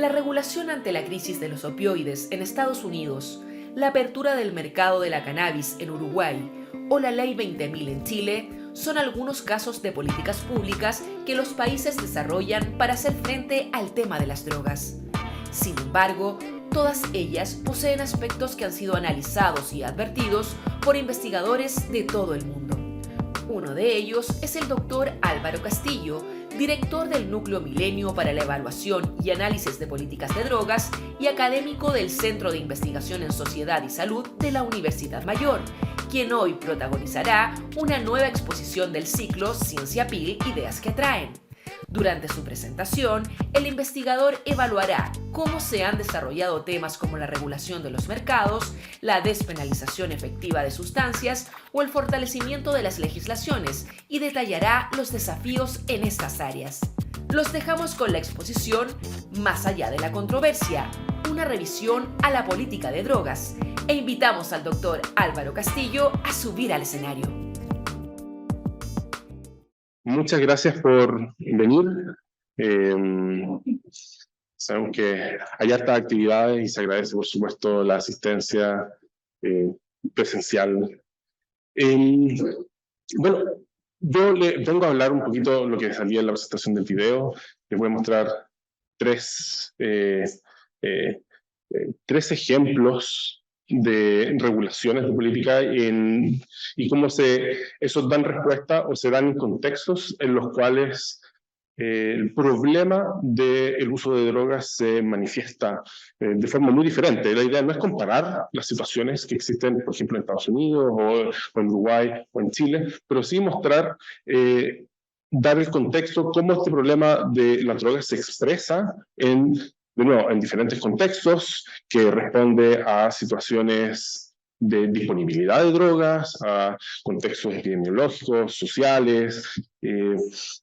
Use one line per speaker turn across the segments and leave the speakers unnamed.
La regulación ante la crisis de los opioides en Estados Unidos, la apertura del mercado de la cannabis en Uruguay o la Ley 20.000 en Chile son algunos casos de políticas públicas que los países desarrollan para hacer frente al tema de las drogas. Sin embargo, todas ellas poseen aspectos que han sido analizados y advertidos por investigadores de todo el mundo. Uno de ellos es el doctor Álvaro Castillo, director del Núcleo Milenio para la Evaluación y Análisis de Políticas de Drogas y académico del Centro de Investigación en Sociedad y Salud de la Universidad Mayor, quien hoy protagonizará una nueva exposición del ciclo Ciencia PIL, Ideas que Atraen. Durante su presentación, el investigador evaluará cómo se han desarrollado temas como la regulación de los mercados, la despenalización efectiva de sustancias o el fortalecimiento de las legislaciones y detallará los desafíos en estas áreas. Los dejamos con la exposición Más allá de la controversia, una revisión a la política de drogas, e invitamos al doctor Álvaro Castillo a subir al escenario.
Muchas gracias por venir. Sabemos que hay hartas actividades y se agradece, por supuesto, la asistencia presencial. Bueno, yo le vengo a hablar un poquito de lo que salía en la presentación del video. Les voy a mostrar tres ejemplos de regulaciones de política y cómo esos dan respuesta o se dan en contextos en los cuales el problema del uso de drogas se manifiesta de forma muy diferente. La idea no es comparar las situaciones que existen, por ejemplo, en Estados Unidos o en Uruguay o en Chile, pero sí mostrar, dar el contexto, cómo este problema de las drogas se expresa de nuevo, en diferentes contextos, que responde a situaciones de disponibilidad de drogas, a contextos epidemiológicos, sociales,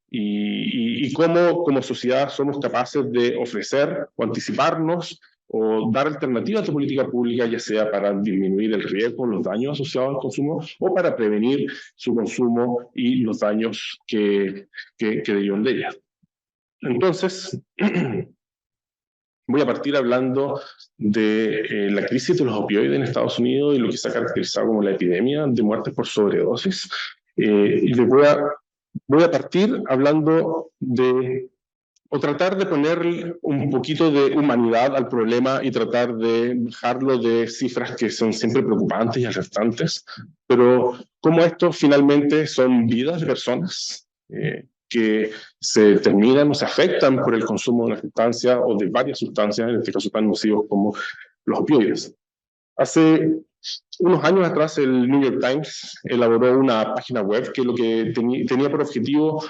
y cómo como sociedad somos capaces de ofrecer o anticiparnos o dar alternativas de política pública, ya sea para disminuir el riesgo, los daños asociados al consumo, o para prevenir su consumo y los daños que derivan de ella. Entonces, voy a partir hablando de la crisis de los opioides en Estados Unidos y lo que se ha caracterizado como la epidemia de muertes por sobredosis. Y voy a partir hablando o tratar de poner un poquito de humanidad al problema y tratar de bajarlo de cifras que son siempre preocupantes y alertantes, pero cómo esto finalmente son vidas de personas que se terminan o se afectan por el consumo de una sustancia o de varias sustancias, en este caso tan nocivos como los opioides. Hace unos años atrás el New York Times elaboró una página web que lo que tenía por objetivo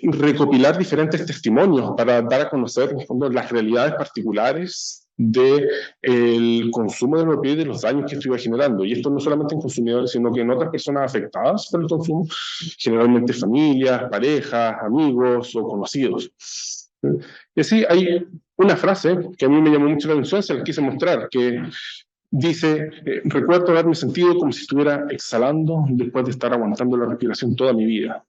recopilar diferentes testimonios para dar a conocer en el fondo las realidades particulares del consumo de los opioides y los daños que esto iba generando. Y esto no solamente en consumidores, sino que en otras personas afectadas por el consumo, generalmente familias, parejas, amigos o conocidos. Y así hay una frase que a mí me llamó mucho la atención, se la quise mostrar, que dice, recuerdo haberme sentido como si estuviera exhalando después de estar aguantando la respiración toda mi vida.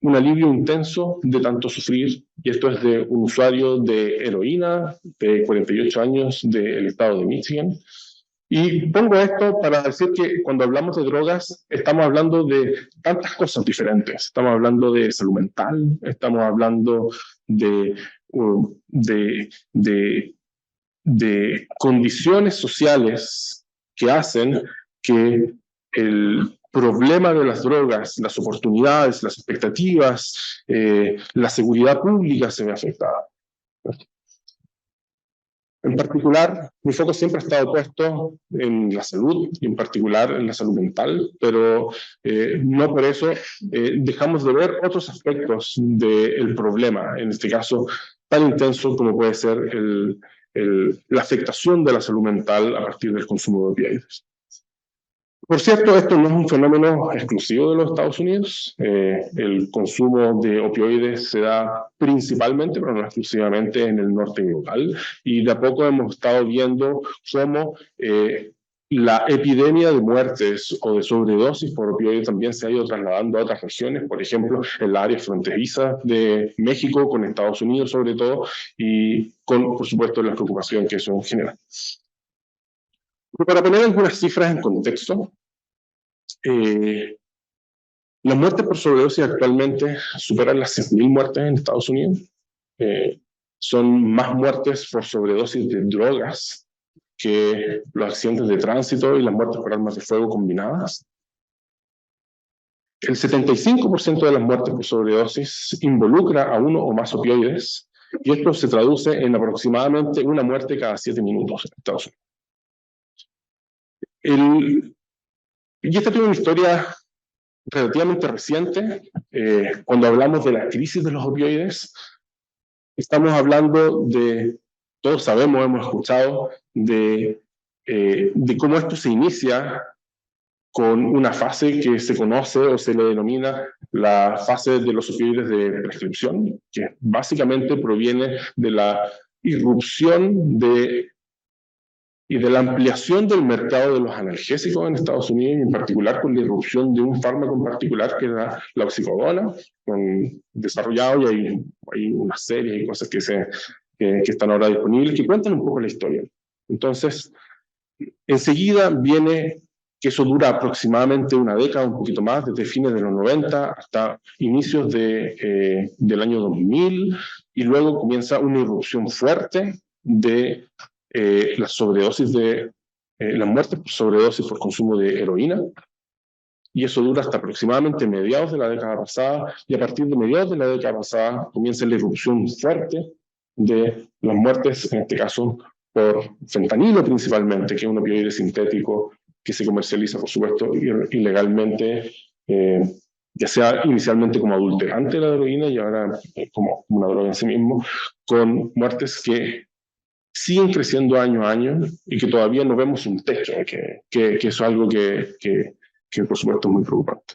Un alivio intenso de tanto sufrir, y esto es de un usuario de heroína de 48 años del estado de Michigan. Y pongo esto para decir que cuando hablamos de drogas estamos hablando de tantas cosas diferentes. Estamos hablando de salud mental, estamos hablando de condiciones sociales que hacen que el problema de las drogas, las oportunidades, las expectativas, la seguridad pública se ve afectada. En particular, mi foco siempre ha estado puesto en la salud, y en particular en la salud mental, pero no por eso dejamos de ver otros aspectos del problema, en este caso tan intenso como puede ser la afectación de la salud mental a partir del consumo de opioides. Por cierto, esto no es un fenómeno exclusivo de los Estados Unidos. El consumo de opioides se da principalmente, pero no exclusivamente, en el norte global. Y de a poco hemos estado viendo cómo la epidemia de muertes o de sobredosis por opioides también se ha ido trasladando a otras regiones, por ejemplo, en la área fronteriza de México con Estados Unidos sobre todo, y con, por supuesto, la preocupación que eso genera. Pero para poner algunas cifras en contexto, las muertes por sobredosis actualmente superan las 100.000 muertes en Estados Unidos. Son más muertes por sobredosis de drogas que los accidentes de tránsito y las muertes por armas de fuego combinadas. El 75% de las muertes por sobredosis involucra a uno o más opioides, y esto se traduce en aproximadamente una muerte cada 7 minutos en Estados Unidos. Y esta tiene una historia relativamente reciente. Cuando hablamos de la crisis de los opioides, estamos hablando de, todos sabemos, hemos escuchado, de cómo esto se inicia con una fase que se conoce o se le denomina la fase de los opioides de prescripción, que básicamente proviene de la irrupción y de la ampliación del mercado de los analgésicos en Estados Unidos, y en particular con la irrupción de un fármaco en particular que era la oxicodona, desarrollado, y hay una serie de cosas que están ahora disponibles, que cuentan un poco la historia. Entonces, enseguida viene que eso dura aproximadamente una década, un poquito más, desde fines de los 90 hasta inicios del año 2000, y luego comienza una irrupción fuerte de las sobredosis las muertes por sobredosis por consumo de heroína, y eso dura hasta aproximadamente mediados de la década pasada, y a partir de mediados de la década pasada comienza la irrupción fuerte de las muertes, en este caso por fentanilo principalmente, que es un opioide sintético que se comercializa, por supuesto, ilegalmente, ya sea inicialmente como adulterante de la heroína y ahora como una droga en sí mismo, con muertes que siguen creciendo año a año y que todavía no vemos un techo, que eso es algo que por supuesto es muy preocupante.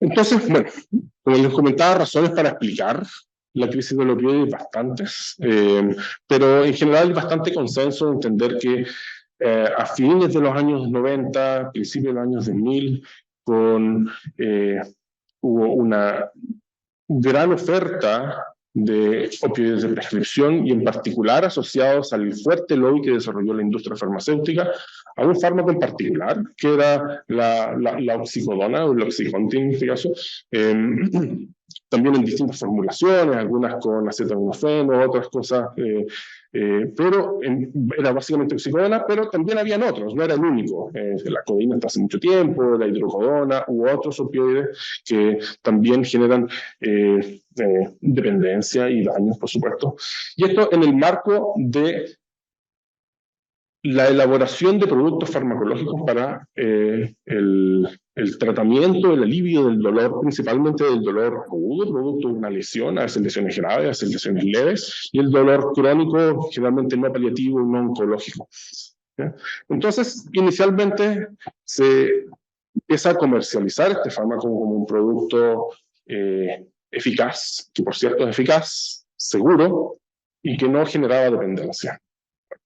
Entonces, bueno, como les comentaba, razones para explicar la crisis del opioide bastantes, pero en general hay bastante consenso en entender que a fines de los años 90, principios de los años 2000, hubo una gran oferta de opioides de prescripción, y en particular asociados al fuerte lobby que desarrolló la industria farmacéutica a un fármaco en particular, que era la oxicodona o el Oxycontin en este caso, también en distintas formulaciones, algunas con acetaminofeno, otras cosas, pero era básicamente oxicodona, pero también habían otros, no era el único. La codeína hasta hace mucho tiempo, la hidrocodona u otros opioides que también generan dependencia y daños, por supuesto. Y esto en el marco de la elaboración de productos farmacológicos para el tratamiento, el alivio del dolor, principalmente del dolor agudo, producto de una lesión, a veces lesiones graves, a veces lesiones leves, y el dolor crónico, generalmente no paliativo y no oncológico. ¿Ya? Entonces, inicialmente se empieza a comercializar este fármaco como un producto eficaz, que por cierto es eficaz, seguro, y que no generaba dependencia.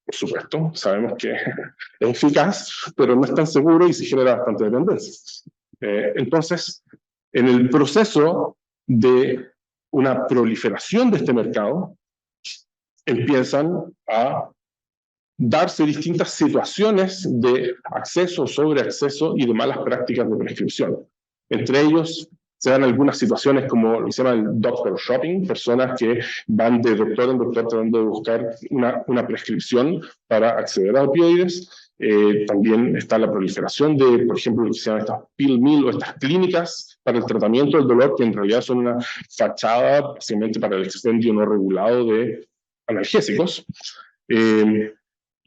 Por supuesto, sabemos que es eficaz, pero no es tan seguro y sí genera bastante dependencia. Entonces, en el proceso de una proliferación de este mercado, empiezan a darse distintas situaciones de acceso, sobreacceso y de malas prácticas de prescripción. Entre ellos, se dan algunas situaciones como lo que se llama el doctor shopping, personas que van de doctor en doctor tratando de buscar una prescripción para acceder a opioides. También está la proliferación de, por ejemplo, lo que se llama estas pill mill o estas clínicas para el tratamiento del dolor, que en realidad son una fachada básicamente para el expendio no regulado de analgésicos.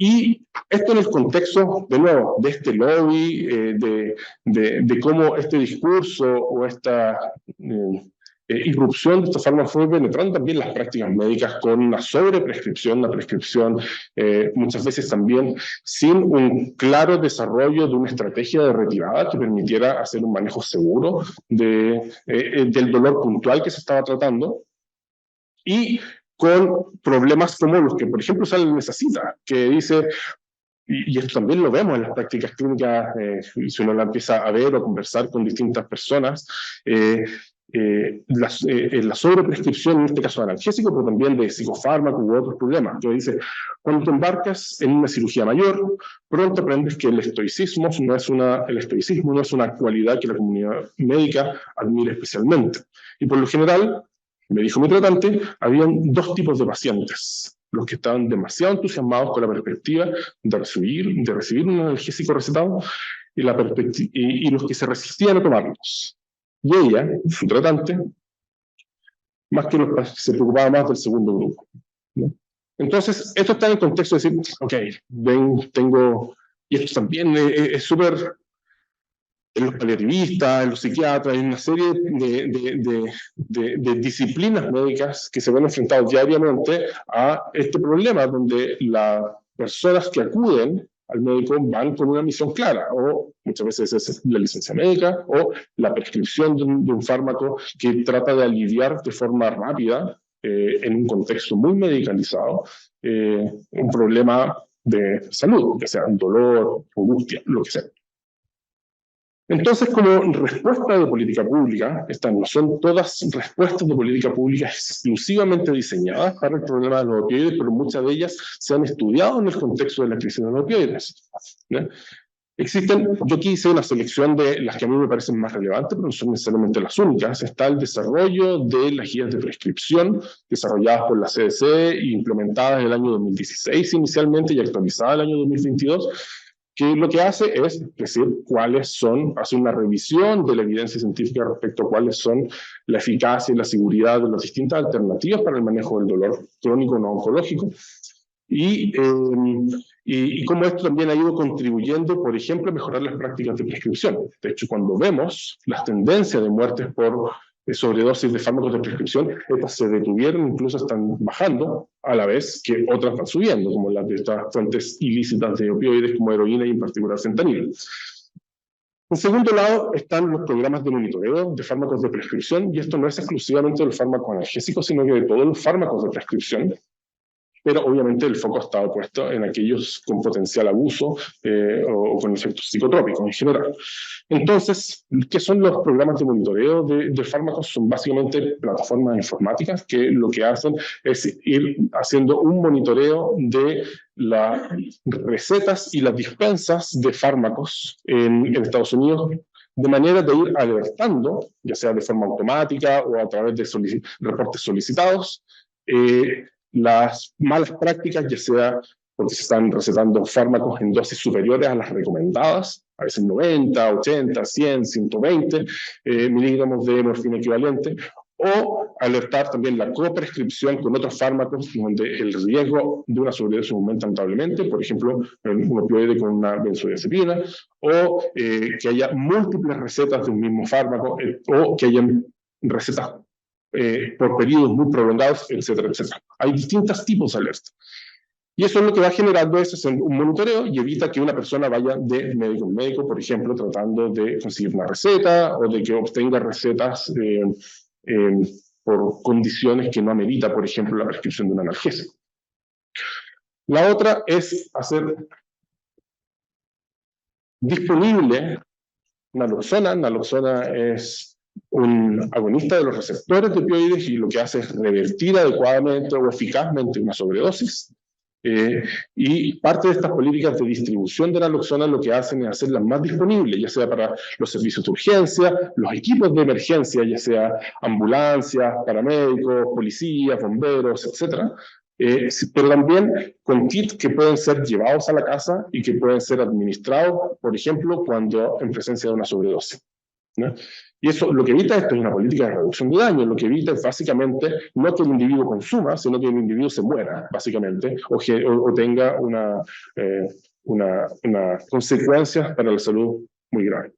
Y esto en el contexto, de nuevo, de este lobby, de cómo este discurso o esta irrupción de estos fármacos fue penetrando también las prácticas médicas con una sobreprescripción, una prescripción muchas veces también sin un claro desarrollo de una estrategia de retirada que permitiera hacer un manejo seguro del dolor puntual que se estaba tratando. Y con problemas como los que, por ejemplo, salen en esa cita, que dice, y esto también lo vemos en las prácticas clínicas, si uno la empieza a ver o conversar con distintas personas, la sobreprescripción, en este caso de analgésico, pero también de psicofármacos u otros problemas. Entonces dice, cuando te embarcas en una cirugía mayor, pronto aprendes que el estoicismo no es una cualidad que la comunidad médica admira especialmente. Y por lo general, me dijo mi tratante, habían dos tipos de pacientes: los que estaban demasiado entusiasmados con la perspectiva de recibir un analgésico recetado y los que se resistían a tomarlos. Y ella, su tratante, se preocupaba más del segundo grupo, ¿no? Entonces, esto está en el contexto de decir, ok, y esto también es súper, en los paliativistas, en los psiquiatras, hay una serie de disciplinas médicas que se ven enfrentados diariamente a este problema, donde las personas que acuden al médico van con una misión clara, o muchas veces es la licencia médica, o la prescripción de un fármaco que trata de aliviar de forma rápida, en un contexto muy medicalizado, un problema de salud, que sea un dolor, angustia, lo que sea. Entonces, como respuesta de política pública, estas no son todas respuestas de política pública exclusivamente diseñadas para el problema de los opioides, pero muchas de ellas se han estudiado en el contexto de la crisis de los opioides, ¿no? Yo aquí hice una selección de las que a mí me parecen más relevantes, pero no son necesariamente las únicas. Está el desarrollo de las guías de prescripción, desarrolladas por la CDC e implementadas en el año 2016 inicialmente y actualizadas en el año 2022, que lo que hace es decir hace una revisión de la evidencia científica respecto a cuáles son la eficacia y la seguridad de las distintas alternativas para el manejo del dolor crónico no oncológico. Y cómo esto también ha ido contribuyendo, por ejemplo, a mejorar las prácticas de prescripción. De hecho, cuando vemos las tendencias de muertes por sobredosis de fármacos de prescripción, estas se detuvieron, incluso están bajando, a la vez que otras van subiendo, como las de estas fuentes ilícitas de opioides, como heroína y en particular fentanilo. En segundo lado, están los programas de monitoreo de fármacos de prescripción, y esto no es exclusivamente del fármaco analgésico, sino que de todos los fármacos de prescripción. Pero obviamente el foco ha estado puesto en aquellos con potencial abuso o con efectos psicotrópicos en general. Entonces, ¿qué son los programas de monitoreo de fármacos? Son básicamente plataformas informáticas que lo que hacen es ir haciendo un monitoreo de las recetas y las dispensas de fármacos en Estados Unidos, de manera de ir alertando, ya sea de forma automática o a través de reportes solicitados, las malas prácticas, ya sea porque se están recetando fármacos en dosis superiores a las recomendadas, a veces 90, 80, 100, 120 miligramos de morfina equivalente, o alertar también la coprescripción con otros fármacos donde el riesgo de una sobredosis aumenta notablemente, por ejemplo, un opioide con una benzodiazepina, o que haya múltiples recetas de un mismo fármaco, o que hayan recetas por periodos muy prolongados, etcétera, etcétera. Hay distintos tipos de alerta. Y eso es lo que va generando es un monitoreo y evita que una persona vaya de médico en médico, por ejemplo, tratando de conseguir una receta o de que obtenga recetas por condiciones que no amerita, por ejemplo, la prescripción de un analgésico. La otra es hacer disponible naloxona. Naloxona es un agonista de los receptores de opioides y lo que hace es revertir adecuadamente o eficazmente una sobredosis. Y parte de estas políticas de distribución de naloxona lo que hacen es hacerlas más disponibles, ya sea para los servicios de urgencia, los equipos de emergencia, ya sea ambulancias, paramédicos, policías, bomberos, etcétera. Pero también con kits que pueden ser llevados a la casa y que pueden ser administrados, por ejemplo, cuando en presencia de una sobredosis, ¿no? Y eso lo que evita esto es una política de reducción de daño. Lo que evita es básicamente no que el individuo consuma, sino que el individuo se muera, básicamente, o tenga una consecuencias para la salud muy grave.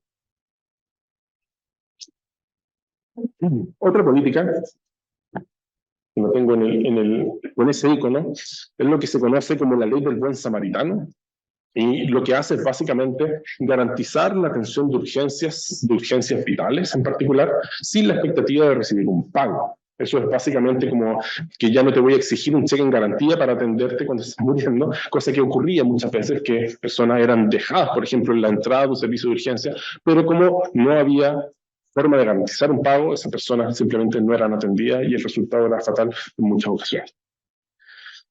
Otra política que no tengo con ese icono es lo que se conoce como la ley del buen samaritano. Y lo que hace es básicamente garantizar la atención de urgencias vitales en particular, sin la expectativa de recibir un pago. Eso es básicamente como que ya no te voy a exigir un cheque en garantía para atenderte cuando estás muriendo, cosa que ocurría muchas veces, que personas eran dejadas, por ejemplo, en la entrada de un servicio de urgencia, pero como no había forma de garantizar un pago, esas personas simplemente no eran atendidas y el resultado era fatal en muchas ocasiones.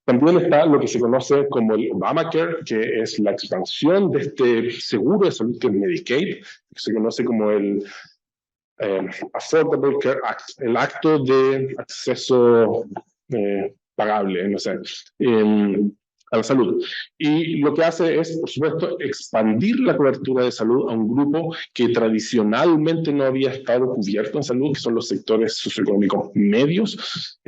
También está lo que se conoce como el Obamacare, que es la expansión de este seguro de salud que es Medicaid, que se conoce como el Affordable Care Act, el acto de acceso pagable, no sé, a la salud. Y lo que hace es, por supuesto, expandir la cobertura de salud a un grupo que tradicionalmente no había estado cubierto en salud, que son los sectores socioeconómicos medios,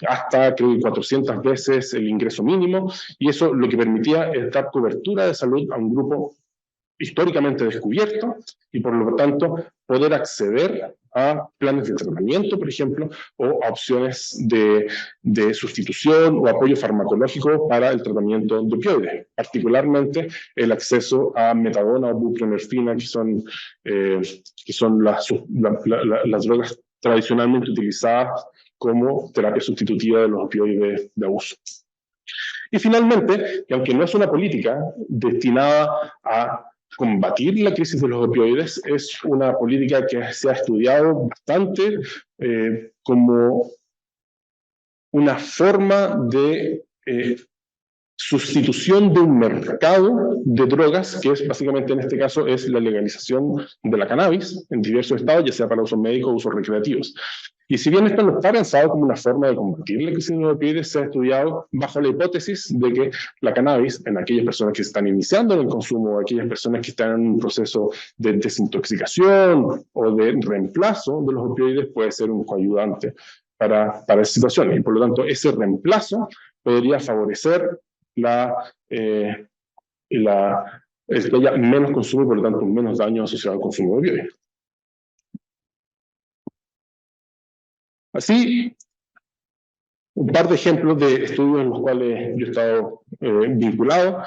hasta creo que 400 veces el ingreso mínimo, y eso lo que permitía es dar cobertura de salud a un grupo históricamente descubierto y por lo tanto poder acceder a planes de tratamiento, por ejemplo, o a opciones de sustitución o apoyo farmacológico para el tratamiento de opioides, particularmente el acceso a metadona o buprenorfina, que son las drogas tradicionalmente utilizadas como terapia sustitutiva de los opioides de abuso. Y finalmente, y aunque no es una política destinada a combatir la crisis de los opioides, es una política que se ha estudiado bastante como una forma de sustitución de un mercado de drogas, que es básicamente en este caso es la legalización de la cannabis en diversos estados, ya sea para usos médicos o usos recreativos. Y si bien esto no está pensado como una forma de combatir la crisis de los opioides, se ha estudiado bajo la hipótesis de que la cannabis, en aquellas personas que están iniciando en el consumo, aquellas personas que están en un proceso de desintoxicación o de reemplazo de los opioides, puede ser un coayudante para esa situación. Y por lo tanto, ese reemplazo podría favorecer el que haya menos consumo y por lo tanto menos daño asociado al consumo de opioides. Así, un par de ejemplos de estudios en los cuales yo he estado vinculado.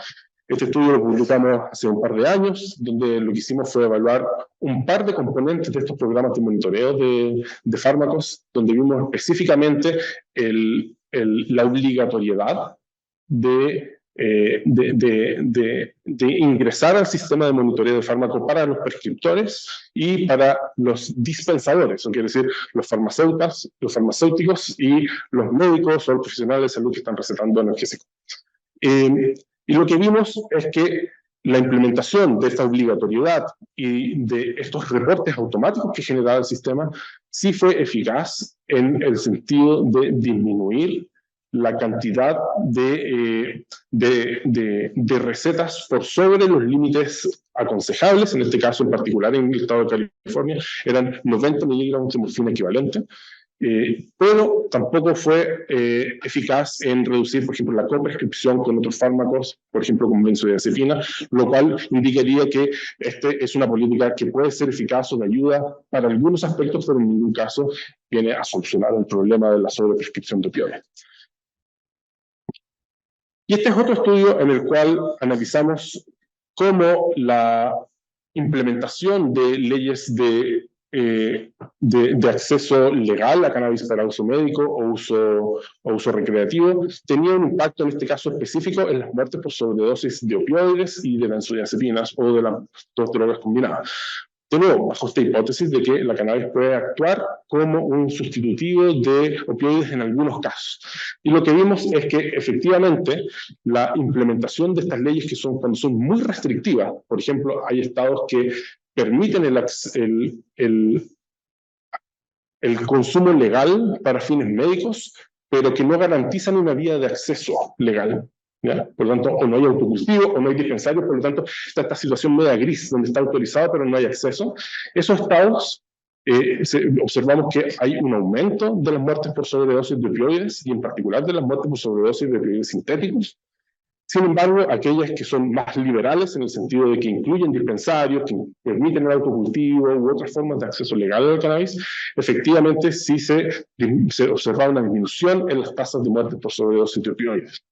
Este estudio lo publicamos hace un par de años, donde lo que hicimos fue evaluar un par de componentes de estos programas de monitoreo de fármacos, donde vimos específicamente la obligatoriedad de ingresar al sistema de monitoreo de fármacos para los prescriptores y para los dispensadores, eso quiere decir los farmacéuticos y los médicos o los profesionales de salud que están recetando analgésicos. Y lo que vimos es que la implementación de esta obligatoriedad y de estos reportes automáticos que generaba el sistema sí fue eficaz en el sentido de disminuir la cantidad de recetas por sobre los límites aconsejables. En este caso en particular en el estado de California eran 90 miligramos de morfina equivalente. Pero tampoco fue eficaz en reducir, por ejemplo, la coprescripción con otros fármacos, por ejemplo, con benzodiazepina, lo cual indicaría que es una política que puede ser eficaz o de ayuda para algunos aspectos, pero en ningún caso viene a solucionar el problema de la sobreprescripción de opioides. Y este es otro estudio en el cual analizamos cómo la implementación de leyes de acceso legal a cannabis para uso médico o uso recreativo tenía un impacto en este caso específico en las muertes por sobredosis de opioides y de benzodiazepinas o de las dos drogas combinadas. De nuevo, bajo esta hipótesis de que la cannabis puede actuar como un sustitutivo de opioides en algunos casos. Y lo que vimos es que efectivamente la implementación de estas leyes que cuando son muy restrictivas, por ejemplo, hay estados que permiten el consumo legal para fines médicos, pero que no garantizan una vía de acceso legal. ¿Ya? Por lo tanto, o no hay autocultivo, o no hay dispensarios, por lo tanto, está esta situación media gris, donde está autorizado, pero no hay acceso. Esos estados, observamos que hay un aumento de las muertes por sobredosis de opioides, y en particular de las muertes por sobredosis de opioides sintéticos. Sin embargo, aquellas que son más liberales, en el sentido de que incluyen dispensarios, que permiten el autocultivo u otras formas de acceso legal al cannabis, efectivamente sí se observa una disminución en las tasas de muerte por sobredosis de opioides.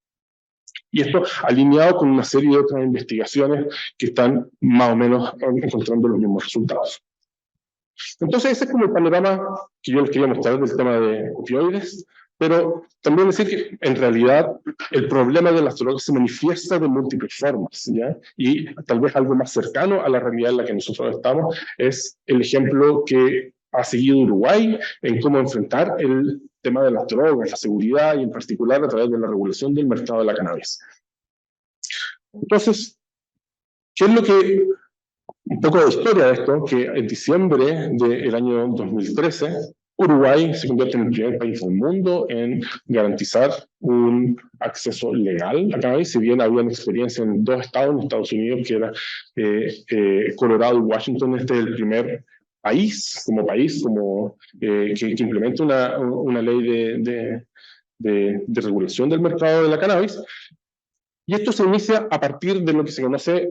Y esto alineado con una serie de otras investigaciones que están más o menos encontrando los mismos resultados. Entonces ese es como el panorama que yo les quería mostrar del tema de opioides, pero también decir que en realidad el problema de las drogas se manifiesta de múltiples formas, ¿ya? Y tal vez algo más cercano a la realidad en la que nosotros estamos es el ejemplo que ha seguido Uruguay en cómo enfrentar el tema de las drogas, la seguridad y en particular a través de la regulación del mercado de la cannabis. Entonces, ¿qué es lo que un poco de historia de esto, que en diciembre del año 2013, Uruguay se convierte en el primer país del mundo en garantizar un acceso legal a cannabis, si bien había una experiencia en 2 estados, en Estados Unidos, que era Colorado y Washington. Este es el primer país, que implementa una ley de regulación del mercado de la cannabis. Y esto se inicia a partir de lo que se conoce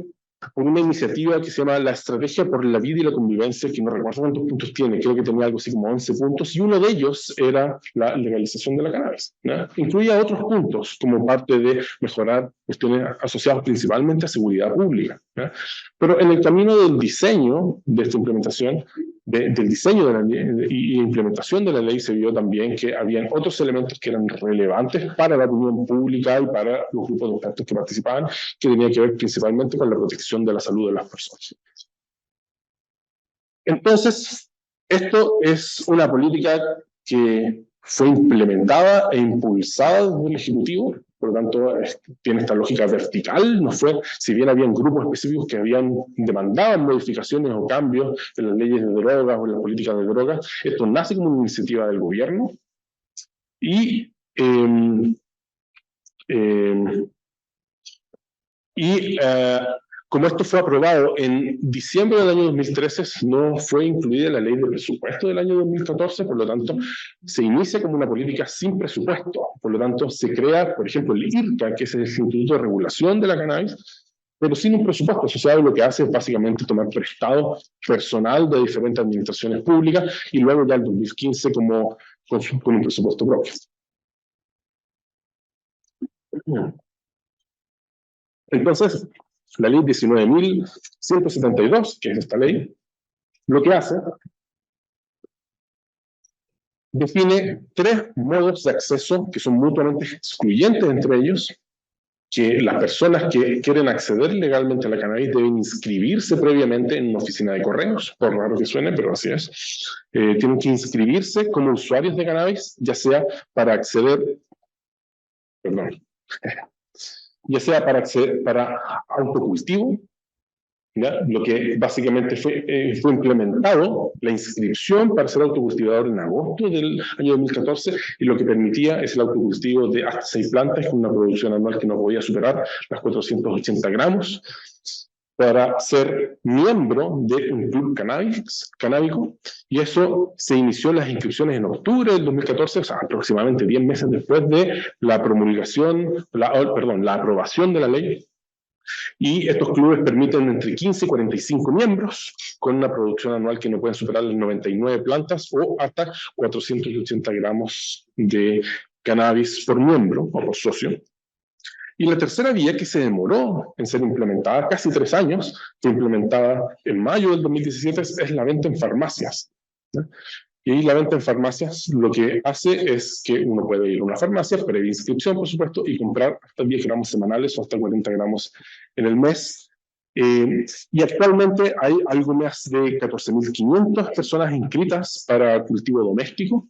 por una iniciativa que se llama la Estrategia por la Vida y la Convivencia, que no recuerdo cuántos puntos tiene, creo que tenía algo así como 11 puntos, y uno de ellos era la legalización de la cannabis, ¿no? Incluía otros puntos como parte de mejorar cuestiones asociadas principalmente a seguridad pública, ¿no? Pero en el camino del diseño de esta implementación, del diseño de la ley y implementación de la ley, se vio también que habían otros elementos que eran relevantes para la opinión pública y para los grupos de expertos que participaban, que tenía que ver principalmente con la protección de la salud de las personas. Entonces, esto es una política que fue implementada e impulsada desde el Ejecutivo, por lo tanto, tiene esta lógica vertical. No fue, si bien habían grupos específicos que demandaban modificaciones o cambios en las leyes de drogas o en las políticas de drogas, esto nace como una iniciativa del gobierno y como esto fue aprobado en diciembre del año 2013, no fue incluida en la ley de presupuesto del año 2014, por lo tanto, se inicia como una política sin presupuesto. Por lo tanto, se crea, por ejemplo, el IRCA, que es el Instituto de Regulación de la Cannabis, pero sin un presupuesto. Eso sabe lo que hace es básicamente tomar prestado personal de diferentes administraciones públicas y luego ya el 2015 con un presupuesto propio. Entonces, la ley 19.172, que es esta ley, lo que hace, define 3 modos de acceso que son mutuamente excluyentes entre ellos, que las personas que quieren acceder legalmente a la cannabis deben inscribirse previamente en una oficina de correos, por raro que suene, pero así es. Tienen que inscribirse como usuarios de cannabis, ya sea para acceder para autocultivo, ¿ya? Lo que básicamente fue implementado, la inscripción para ser autocultivador en agosto del año 2014, y lo que permitía es el autocultivo de hasta 6 plantas con una producción anual que no podía superar las 480 gramos, para ser miembro de un club canábico, y eso se inició las inscripciones en octubre del 2014, o sea, aproximadamente 10 meses después de la la aprobación de la ley. Y estos clubes permiten entre 15 y 45 miembros, con una producción anual que no pueden superar las 99 plantas o hasta 480 gramos de cannabis por miembro o por socio. Y la tercera vía, que se demoró en ser implementada casi 3 años, fue implementada en mayo del 2017, es la venta en farmacias, ¿no? Y ahí la venta en farmacias lo que hace es que uno puede ir a una farmacia, previa inscripción, por supuesto, y comprar hasta 10 gramos semanales o hasta 40 gramos en el mes. Y actualmente hay algo más de 14.500 personas inscritas para cultivo doméstico,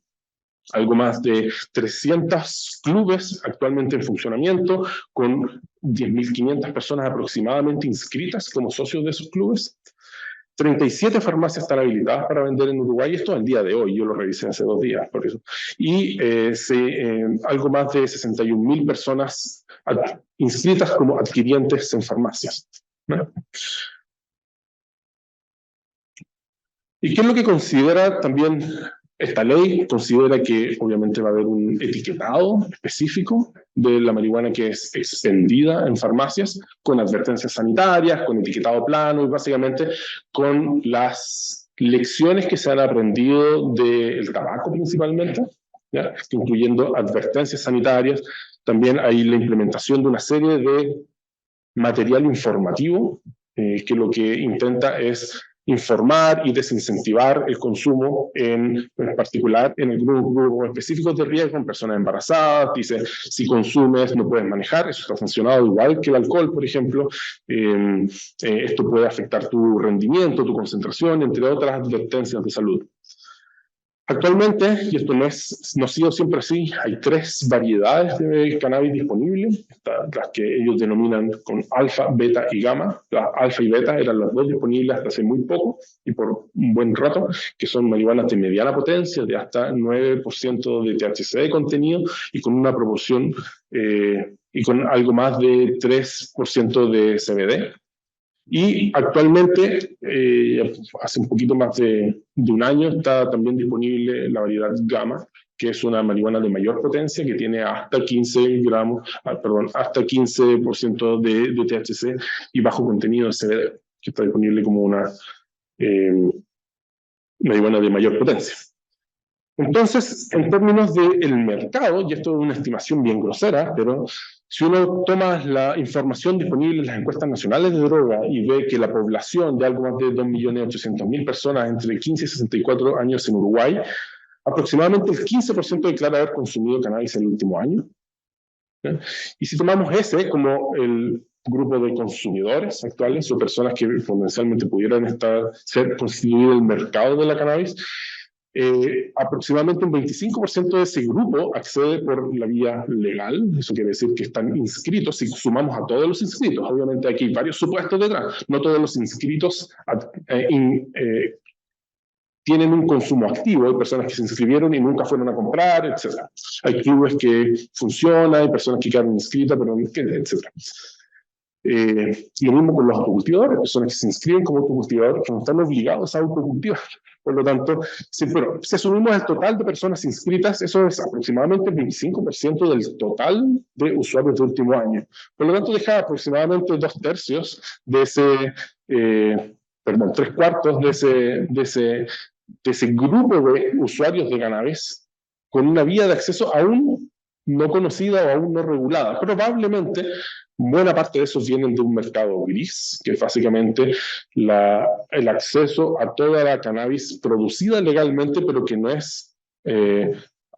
algo más de 300 clubes actualmente en funcionamiento, con 10.500 personas aproximadamente inscritas como socios de esos clubes. 37 farmacias están habilitadas para vender en Uruguay, esto al día de hoy, yo lo revisé hace 2 días, por eso. Y algo más de 61.000 personas inscritas como adquirientes en farmacias, ¿no? ¿Y qué es lo que considera también esta ley? Considera que obviamente va a haber un etiquetado específico de la marihuana que es expendida en farmacias, con advertencias sanitarias, con etiquetado plano y básicamente con las lecciones que se han aprendido del tabaco principalmente, ¿ya? Incluyendo advertencias sanitarias. También hay la implementación de una serie de material informativo que lo que intenta es informar y desincentivar el consumo, en particular en algunos grupos específicos de riesgo, en personas embarazadas. Dice, si consumes no puedes manejar, eso está sancionado igual que el alcohol, por ejemplo. Esto puede afectar tu rendimiento, tu concentración, entre otras advertencias de salud. Actualmente, y esto no ha sido siempre así, hay 3 variedades de cannabis disponibles, las que ellos denominan con alfa, beta y gamma. Las alfa y beta eran las 2 disponibles hasta hace muy poco y por un buen rato, que son marihuanas de mediana potencia, de hasta 9% de THC de contenido y con una proporción y con algo más de 3% de CBD. Y actualmente, hace un poquito más de un año, está también disponible la variedad Gamma, que es una marihuana de mayor potencia, que tiene hasta 15% de THC y bajo contenido de CBD, que está disponible como una marihuana de mayor potencia. Entonces, en términos del mercado, y esto es una estimación bien grosera, pero si uno toma la información disponible en las encuestas nacionales de droga y ve que la población de algo más de 2.800.000 personas entre 15 y 64 años en Uruguay, aproximadamente el 15% declara haber consumido cannabis en el último año. ¿Sí? Y si tomamos ese como el grupo de consumidores actuales o personas que potencialmente pudieran ser constituido el mercado de la cannabis, aproximadamente un 25% de ese grupo accede por la vía legal. Eso quiere decir que están inscritos. Si sumamos a todos los inscritos, obviamente aquí hay varios supuestos detrás. No todos los inscritos tienen un consumo activo. Hay personas que se inscribieron y nunca fueron a comprar, etc. Hay clubes que funcionan, hay personas que quedaron inscritas, pero etc. Lo mismo con los autocultivadores, personas que se inscriben como autocultivadores que no están obligados a autocultivar. Por lo tanto, si asumimos el total de personas inscritas, eso es aproximadamente el 25% del total de usuarios del último año. Por lo tanto, deja aproximadamente 2/3 de ese, 3/4 de ese grupo de usuarios de cannabis con una vía de acceso aún no conocida o aún no regulada. Probablemente buena parte de esos vienen de un mercado gris, que es básicamente el acceso a toda la cannabis producida legalmente, pero que no es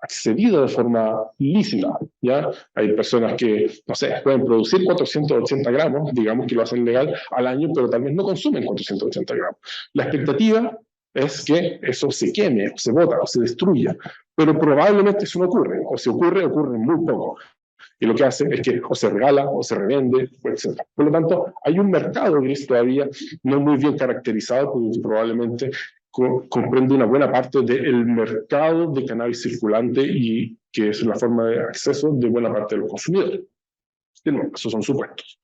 accedida de forma lícita. ¿Ya? Hay personas que, no sé, pueden producir 480 gramos, digamos que lo hacen legal al año, pero tal vez no consumen 480 gramos. La expectativa es que eso se queme, o se bota, o se destruya, pero probablemente eso no ocurre, o si ocurre muy poco. Y lo que hace es que o se regala, o se revende, etc. Por lo tanto, hay un mercado gris todavía no muy bien caracterizado, porque probablemente comprende una buena parte del mercado de cannabis circulante y que es la forma de acceso de buena parte de los consumidores. Esos son supuestos.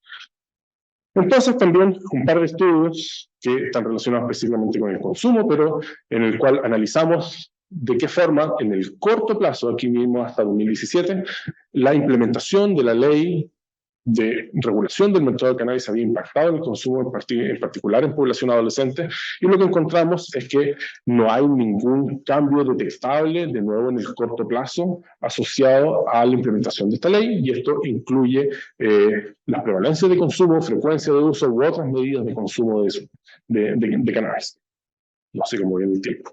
Entonces también un par de estudios que están relacionados específicamente con el consumo, pero en el cual analizamos de qué forma en el corto plazo, aquí mismo hasta 2017, la implementación de la ley de regulación del mercado de cannabis había impactado en el consumo, en particular en población adolescente, y lo que encontramos es que no hay ningún cambio detectable, de nuevo en el corto plazo, asociado a la implementación de esta ley, y esto incluye la prevalencia de consumo, frecuencia de uso u otras medidas de consumo de cannabis. No sé cómo viene el tiempo.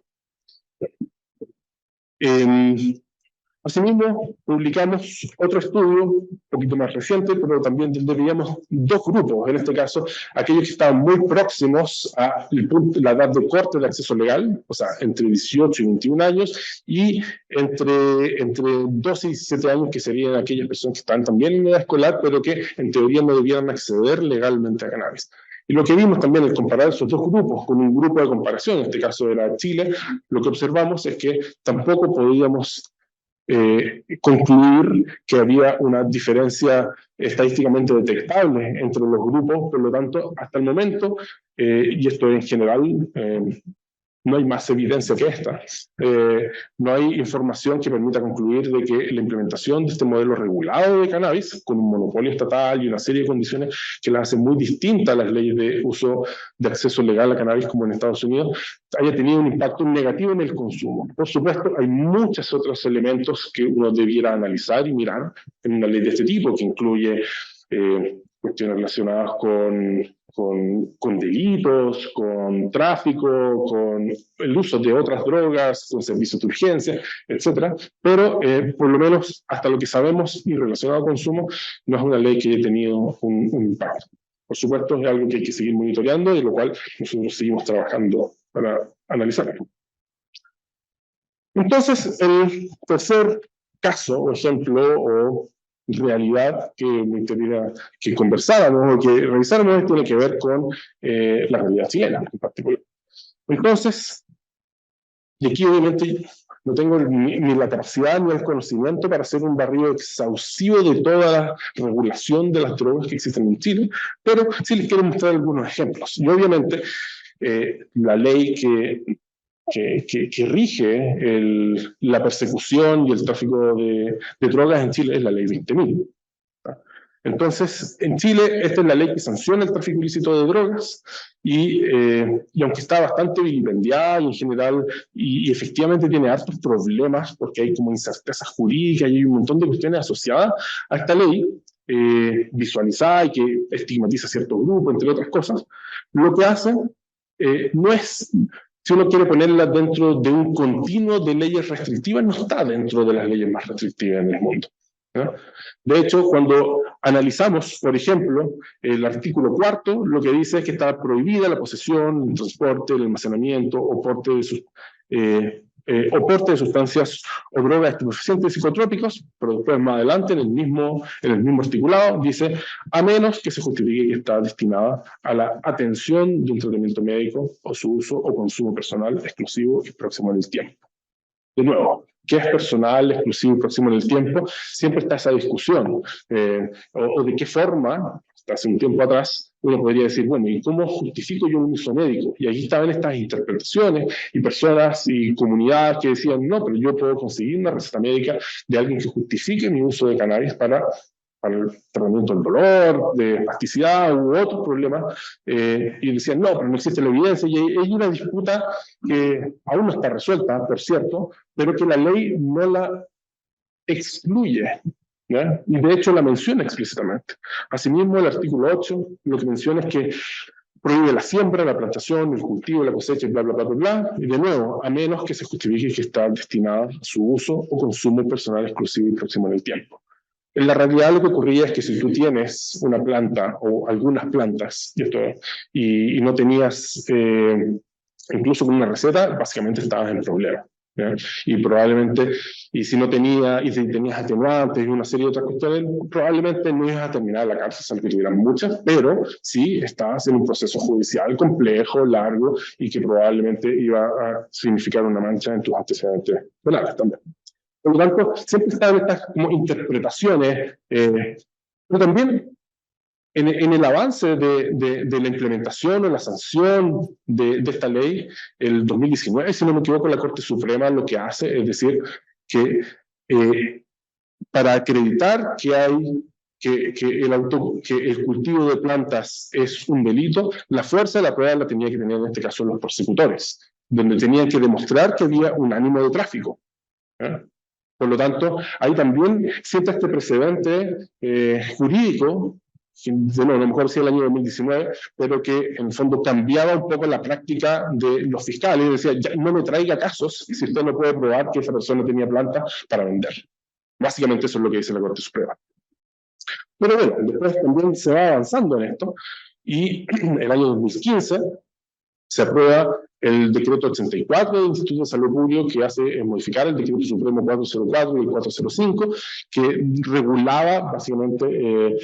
Asimismo, publicamos otro estudio, un poquito más reciente, pero también donde veíamos 2 grupos, en este caso, aquellos que estaban muy próximos a la edad de corte de acceso legal, o sea, entre 18 y 21 años, y entre 12 y 17 años, que serían aquellas personas que están también en edad escolar, pero que en teoría no debieran acceder legalmente a cannabis. Y lo que vimos también al comparar esos 2 grupos con un grupo de comparación, en este caso era Chile, lo que observamos es que tampoco podíamos concluir que había una diferencia estadísticamente detectable entre los grupos. Por lo tanto, hasta el momento, y esto en general, no hay más evidencia que esta. No hay información que permita concluir de que la implementación de este modelo regulado de cannabis, con un monopolio estatal y una serie de condiciones que la hacen muy distinta a las leyes de uso de acceso legal a cannabis como en Estados Unidos, haya tenido un impacto negativo en el consumo. Por supuesto, hay muchos otros elementos que uno debiera analizar y mirar en una ley de este tipo, que incluye cuestiones relacionadas con con delitos, con tráfico, con el uso de otras drogas, con servicios de urgencia, etcétera. Pero por lo menos hasta lo que sabemos y relacionado al consumo, no es una ley que haya tenido un impacto. Por supuesto, es algo que hay que seguir monitoreando, y lo cual nosotros seguimos trabajando para analizarlo. Entonces, el tercer caso o ejemplo o realidad que me gustaría que conversáramos o que revisáramos tiene que ver con la realidad chilena en particular. Entonces, y aquí obviamente no tengo ni la capacidad ni el conocimiento para hacer un barrido exhaustivo de toda la regulación de las drogas que existen en Chile, pero sí les quiero mostrar algunos ejemplos. Y obviamente la ley que rige la persecución y el tráfico de drogas en Chile es la ley 20.000. Entonces, en Chile, esta es la ley que sanciona el tráfico ilícito de drogas, y aunque está bastante vilipendiada y en general, y efectivamente tiene hartos problemas, porque hay como incertezas jurídicas y hay un montón de cuestiones asociadas a esta ley, visualizada y que estigmatiza cierto grupo, entre otras cosas, lo que hace no es... Si uno quiere ponerla dentro de un continuo de leyes restrictivas, no está dentro de las leyes más restrictivas en el mundo, ¿no? De hecho, cuando analizamos, por ejemplo, el artículo 4, lo que dice es que está prohibida la posesión, el transporte, el almacenamiento o porte de sustancias o drogas estupefacientes y psicotrópicos, pero después más adelante en el mismo articulado dice, a menos que se justifique que está destinada a la atención de un tratamiento médico o su uso o consumo personal exclusivo y próximo en el tiempo. De nuevo, ¿qué es personal, exclusivo y próximo en el tiempo? Siempre está esa discusión, o de qué forma, hasta hace un tiempo atrás, uno podría decir, bueno, ¿y cómo justifico yo un uso médico? Y aquí estaban estas interpretaciones y personas y comunidades que decían, no, pero yo puedo conseguir una receta médica de alguien que justifique mi uso de cannabis para el tratamiento del dolor, de plasticidad u otros problemas, y decían, no, pero no existe la evidencia, y hay una disputa que aún no está resuelta, por cierto, pero que la ley no la excluye, ¿ya? Y de hecho la menciona explícitamente. Asimismo, el artículo 8 lo que menciona es que prohíbe la siembra, la plantación, el cultivo, la cosecha, bla, bla, bla, bla, bla, y de nuevo, a menos que se justifique que está destinada a su uso o consumo personal exclusivo y próximo en el tiempo. En la realidad lo que ocurría es que si tú tienes una planta o algunas plantas y no tenías, incluso con una receta, básicamente estabas en problema, ¿ya? Y probablemente, y si tenías atenuantes y una serie de otras cuestiones, probablemente no ibas a terminar la cárcel, aunque tuvieran muchas, pero sí estabas en un proceso judicial complejo, largo, y que probablemente iba a significar una mancha en tus antecedentes penales también. Por lo tanto, siempre están estas como interpretaciones, pero también en el avance de la implementación o la sanción de esta ley, el 2019, si no me equivoco, la Corte Suprema lo que hace es decir que para acreditar que el cultivo de plantas es un delito, la fuerza de la prueba la tenía que tener en este caso los persecutores, donde tenían que demostrar que había un ánimo de tráfico, ¿eh? Por lo tanto, ahí también sienta este precedente jurídico, de nuevo, a lo mejor sí el año 2019, pero que en el fondo cambiaba un poco la práctica de los fiscales. Decía, ya no me traiga casos si usted no puede probar que esa persona tenía planta para vender. Básicamente eso es lo que dice la Corte Suprema. Pero bueno, después también se va avanzando en esto, y el año 2015 se aprueba el decreto 84 del Instituto de Salud Pública, que hace modificar el decreto supremo 404 y el 405, que regulaba básicamente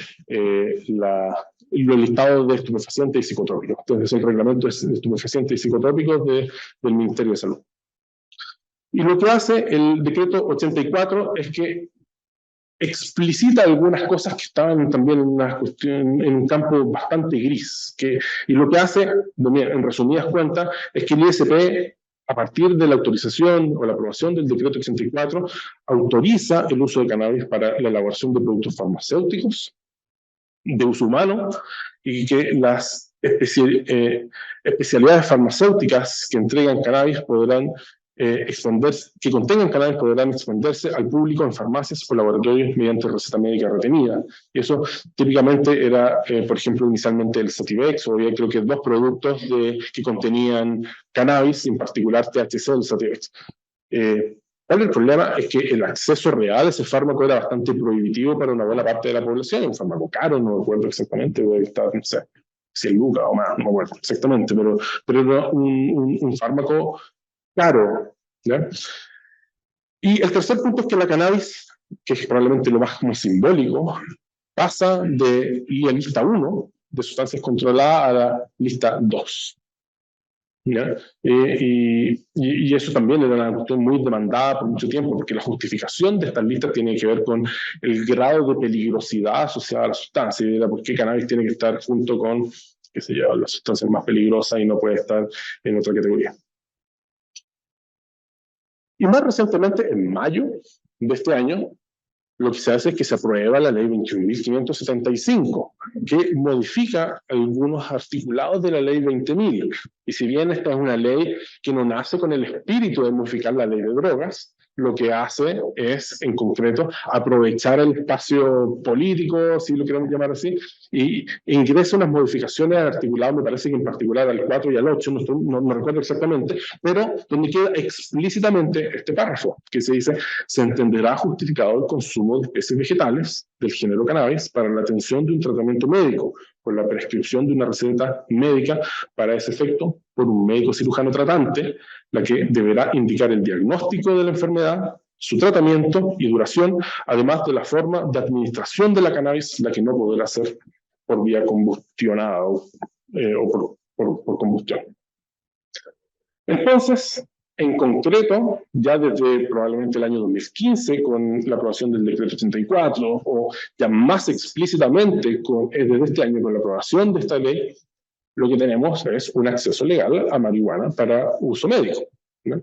los listados de estupefacientes y psicotrópicos. Entonces, el reglamento de estupefacientes y psicotrópicos del Ministerio de Salud. Y lo que hace el decreto 84 es que explicita algunas cosas que estaban también en un campo bastante gris, y lo que hace, en resumidas cuentas, es que el ISP, a partir de la autorización o la aprobación del decreto 84, autoriza el uso de cannabis para la elaboración de productos farmacéuticos de uso humano, y que las especialidades farmacéuticas que entregan cannabis podrán que contengan cannabis podrán expenderse al público en farmacias o laboratorios mediante receta médica retenida. Y eso típicamente era, por ejemplo, inicialmente el Sativex, o había creo que 2 productos que contenían cannabis, en particular THC del Sativex. El problema es que el acceso real a ese fármaco era bastante prohibitivo para una buena parte de la población, un fármaco caro, no recuerdo exactamente, debe estar, no sé, 100 lucas o más, no me acuerdo exactamente, pero era un fármaco caro, ¿ya? Y el tercer punto es que la cannabis, que es probablemente lo más como simbólico, pasa de la lista 1 de sustancias controladas a la lista 2. ¿Ya? Y eso también era una cuestión muy demandada por mucho tiempo, porque la justificación de estas listas tiene que ver con el grado de peligrosidad asociada a la sustancia, y era por qué cannabis tiene que estar junto con, qué sé yo, las sustancias más peligrosas y no puede estar en otra categoría. Y más recientemente, en mayo de este año, lo que se hace es que se aprueba la ley 21.575, que modifica algunos articulados de la ley 20.000. Y si bien esta es una ley que no nace con el espíritu de modificar la ley de drogas, lo que hace es, en concreto, aprovechar el espacio político, si lo queremos llamar así, y ingresa unas modificaciones al articulado, me parece que en particular al 4 y al 8, no recuerdo exactamente, pero donde queda explícitamente este párrafo, que se dice: se entenderá justificado el consumo de especies vegetales del género cannabis para la atención de un tratamiento médico, con la prescripción de una receta médica para ese efecto por un médico cirujano tratante, la que deberá indicar el diagnóstico de la enfermedad, su tratamiento y duración, además de la forma de administración de la cannabis, la que no podrá ser por vía combustionada o por combustión. Entonces, en concreto, ya desde probablemente el año 2015, con la aprobación del decreto 84, o ya más explícitamente desde este año con la aprobación de esta ley, lo que tenemos es un acceso legal a marihuana para uso médico, ¿no?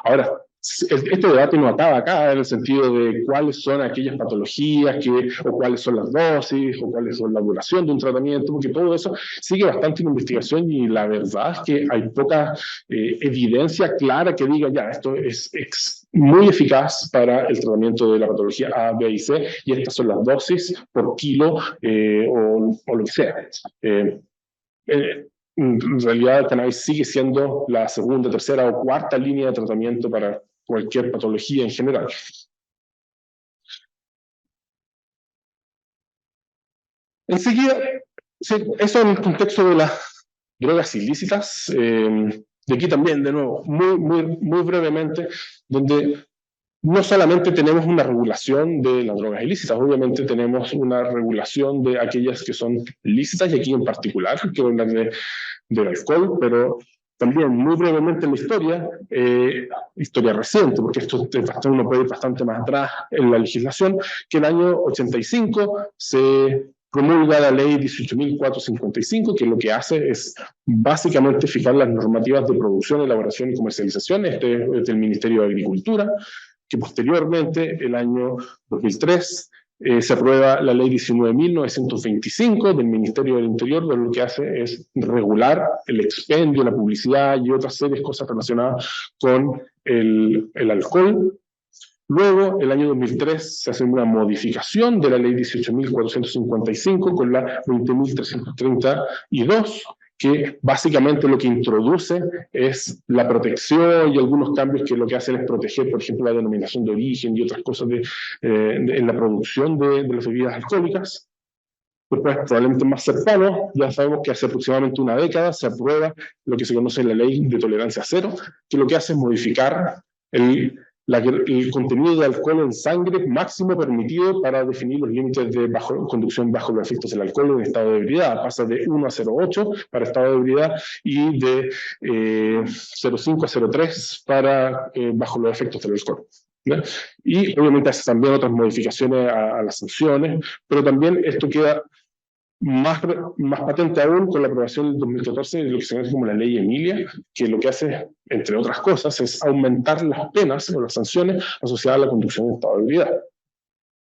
Ahora, este debate no acaba acá en el sentido de cuáles son aquellas patologías, o cuáles son las dosis, o cuáles son la duración de un tratamiento, porque todo eso sigue bastante en investigación, y la verdad es que hay poca evidencia clara que diga: ya, esto es muy eficaz para el tratamiento de la patología A, B y C, y estas son las dosis por kilo o lo que sea. En realidad, el cannabis sigue siendo la segunda, tercera o cuarta línea de tratamiento para cualquier patología en general. Enseguida, eso en el contexto de las drogas ilícitas. De aquí también, de nuevo, muy brevemente, donde no solamente tenemos una regulación de las drogas ilícitas, obviamente tenemos una regulación de aquellas que son lícitas, y aquí en particular quiero hablar del alcohol, pero también muy brevemente en la historia reciente, porque uno puede ir bastante más atrás en la legislación, que en el año 85 se promulga la ley 18.455, que lo que hace es básicamente fijar las normativas de producción, elaboración y comercialización. Este es del Ministerio de Agricultura, que posteriormente, el año 2003, se aprueba la ley 19.925 del Ministerio del Interior, donde lo que hace es regular el expendio, la publicidad y otras series de cosas relacionadas con el alcohol. Luego, el año 2003, se hace una modificación de la ley 18.455 con la 20.332, que básicamente lo que introduce es la protección y algunos cambios que lo que hacen es proteger, por ejemplo, la denominación de origen y otras cosas en la producción de las bebidas alcohólicas. Después, probablemente más cercano, ya sabemos que hace aproximadamente una década se aprueba lo que se conoce en la ley de tolerancia cero, que lo que hace es modificar el contenido de alcohol en sangre máximo permitido para definir los límites de conducción bajo los efectos del alcohol en estado de ebriedad. Pasa de 1 a 0,8 para estado de ebriedad y de 0,5 a 0,3 para bajo los efectos del alcohol, ¿no? Y obviamente hace también otras modificaciones a las sanciones, pero también esto queda más patente aún con la aprobación del 2014 de lo que se conoce como la ley Emilia, que lo que hace, entre otras cosas, es aumentar las penas o las sanciones asociadas a la conducción en estado de ebriedad,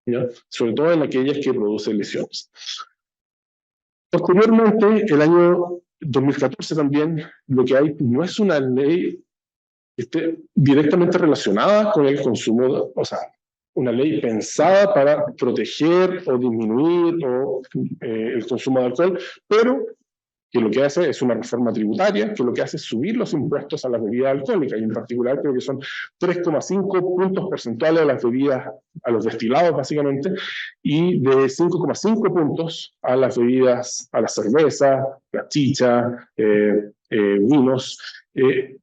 ¿ya? Sobre todo en aquellas que producen lesiones. Posteriormente, el año 2014 también, lo que hay no es una ley esté directamente relacionada con el consumo, o sea, una ley pensada para proteger o disminuir el consumo de alcohol, pero que lo que hace es una reforma tributaria, que lo que hace es subir los impuestos a las bebidas alcohólicas, y en particular creo que son 3,5 puntos porcentuales a las bebidas, a los destilados básicamente, y de 5,5 puntos a las bebidas, a la cerveza, la chicha, vinos,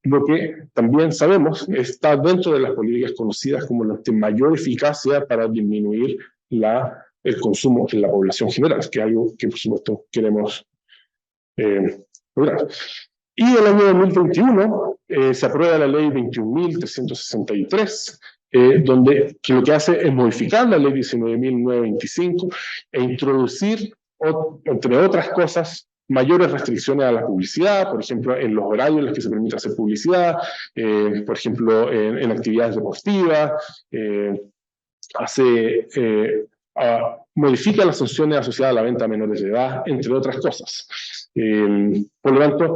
lo que también sabemos está dentro de las políticas conocidas como las de mayor eficacia para disminuir el consumo en la población general, que es algo que por supuesto queremos lograr. Y el año 2021 se aprueba la ley 21.363, donde que lo que hace es modificar la ley 19.925 e introducir, entre otras cosas, mayores restricciones a la publicidad, por ejemplo, en los horarios en los que se permite hacer publicidad, por ejemplo, en actividades deportivas, modifica las sanciones asociadas a la venta a menores de edad, entre otras cosas. Por lo tanto,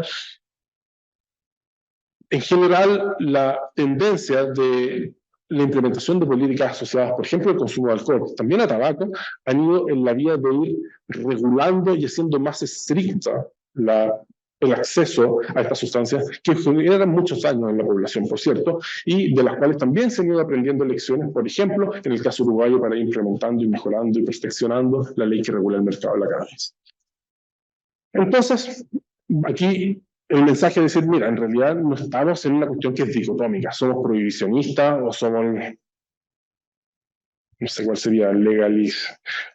en general, la tendencia de la implementación de políticas asociadas, por ejemplo, al consumo de alcohol, también a tabaco, han ido en la vía de ir regulando y haciendo más estricta el acceso a estas sustancias que generan muchos daños en la población, por cierto, y de las cuales también se han ido aprendiendo lecciones, por ejemplo, en el caso uruguayo, para ir implementando y mejorando y perfeccionando la ley que regula el mercado de la cannabis. Entonces, aquí el mensaje es decir, mira, en realidad no estamos en una cuestión que es dicotómica, somos prohibicionistas o somos, no sé cuál sería,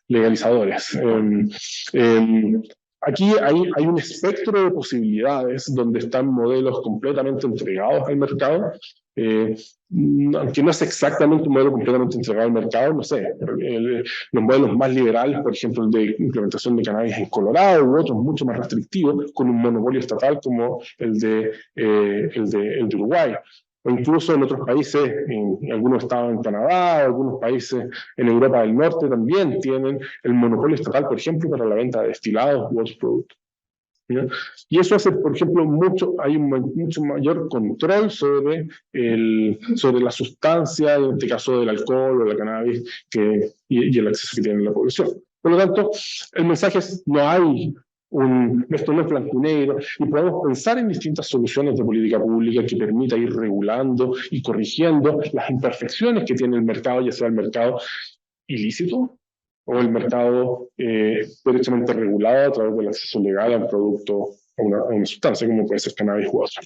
legalizadores. Aquí hay un espectro de posibilidades donde están modelos completamente entregados al mercado, aunque no es exactamente un modelo completamente entregado al mercado, no sé, los modelos más liberales, por ejemplo, el de implementación de cannabis en Colorado, u otros mucho más restrictivos, con un monopolio estatal como el de Uruguay. O incluso en otros países, en algunos estados en Canadá, algunos países en Europa del Norte también tienen el monopolio estatal, por ejemplo, para la venta de destilados u otros productos. ¿Ya? Y eso hace, por ejemplo, hay un mucho mayor control sobre la sustancia, en este caso del alcohol o la cannabis, y el acceso que tiene la población. Por lo tanto, el mensaje es: no hay esto no es blanco y negro, y podemos pensar en distintas soluciones de política pública que permita ir regulando y corrigiendo las imperfecciones que tiene el mercado, ya sea el mercado ilícito o el mercado derechamente regulado a través del acceso legal a un producto, a una sustancia, como puede ser cannabis u otra.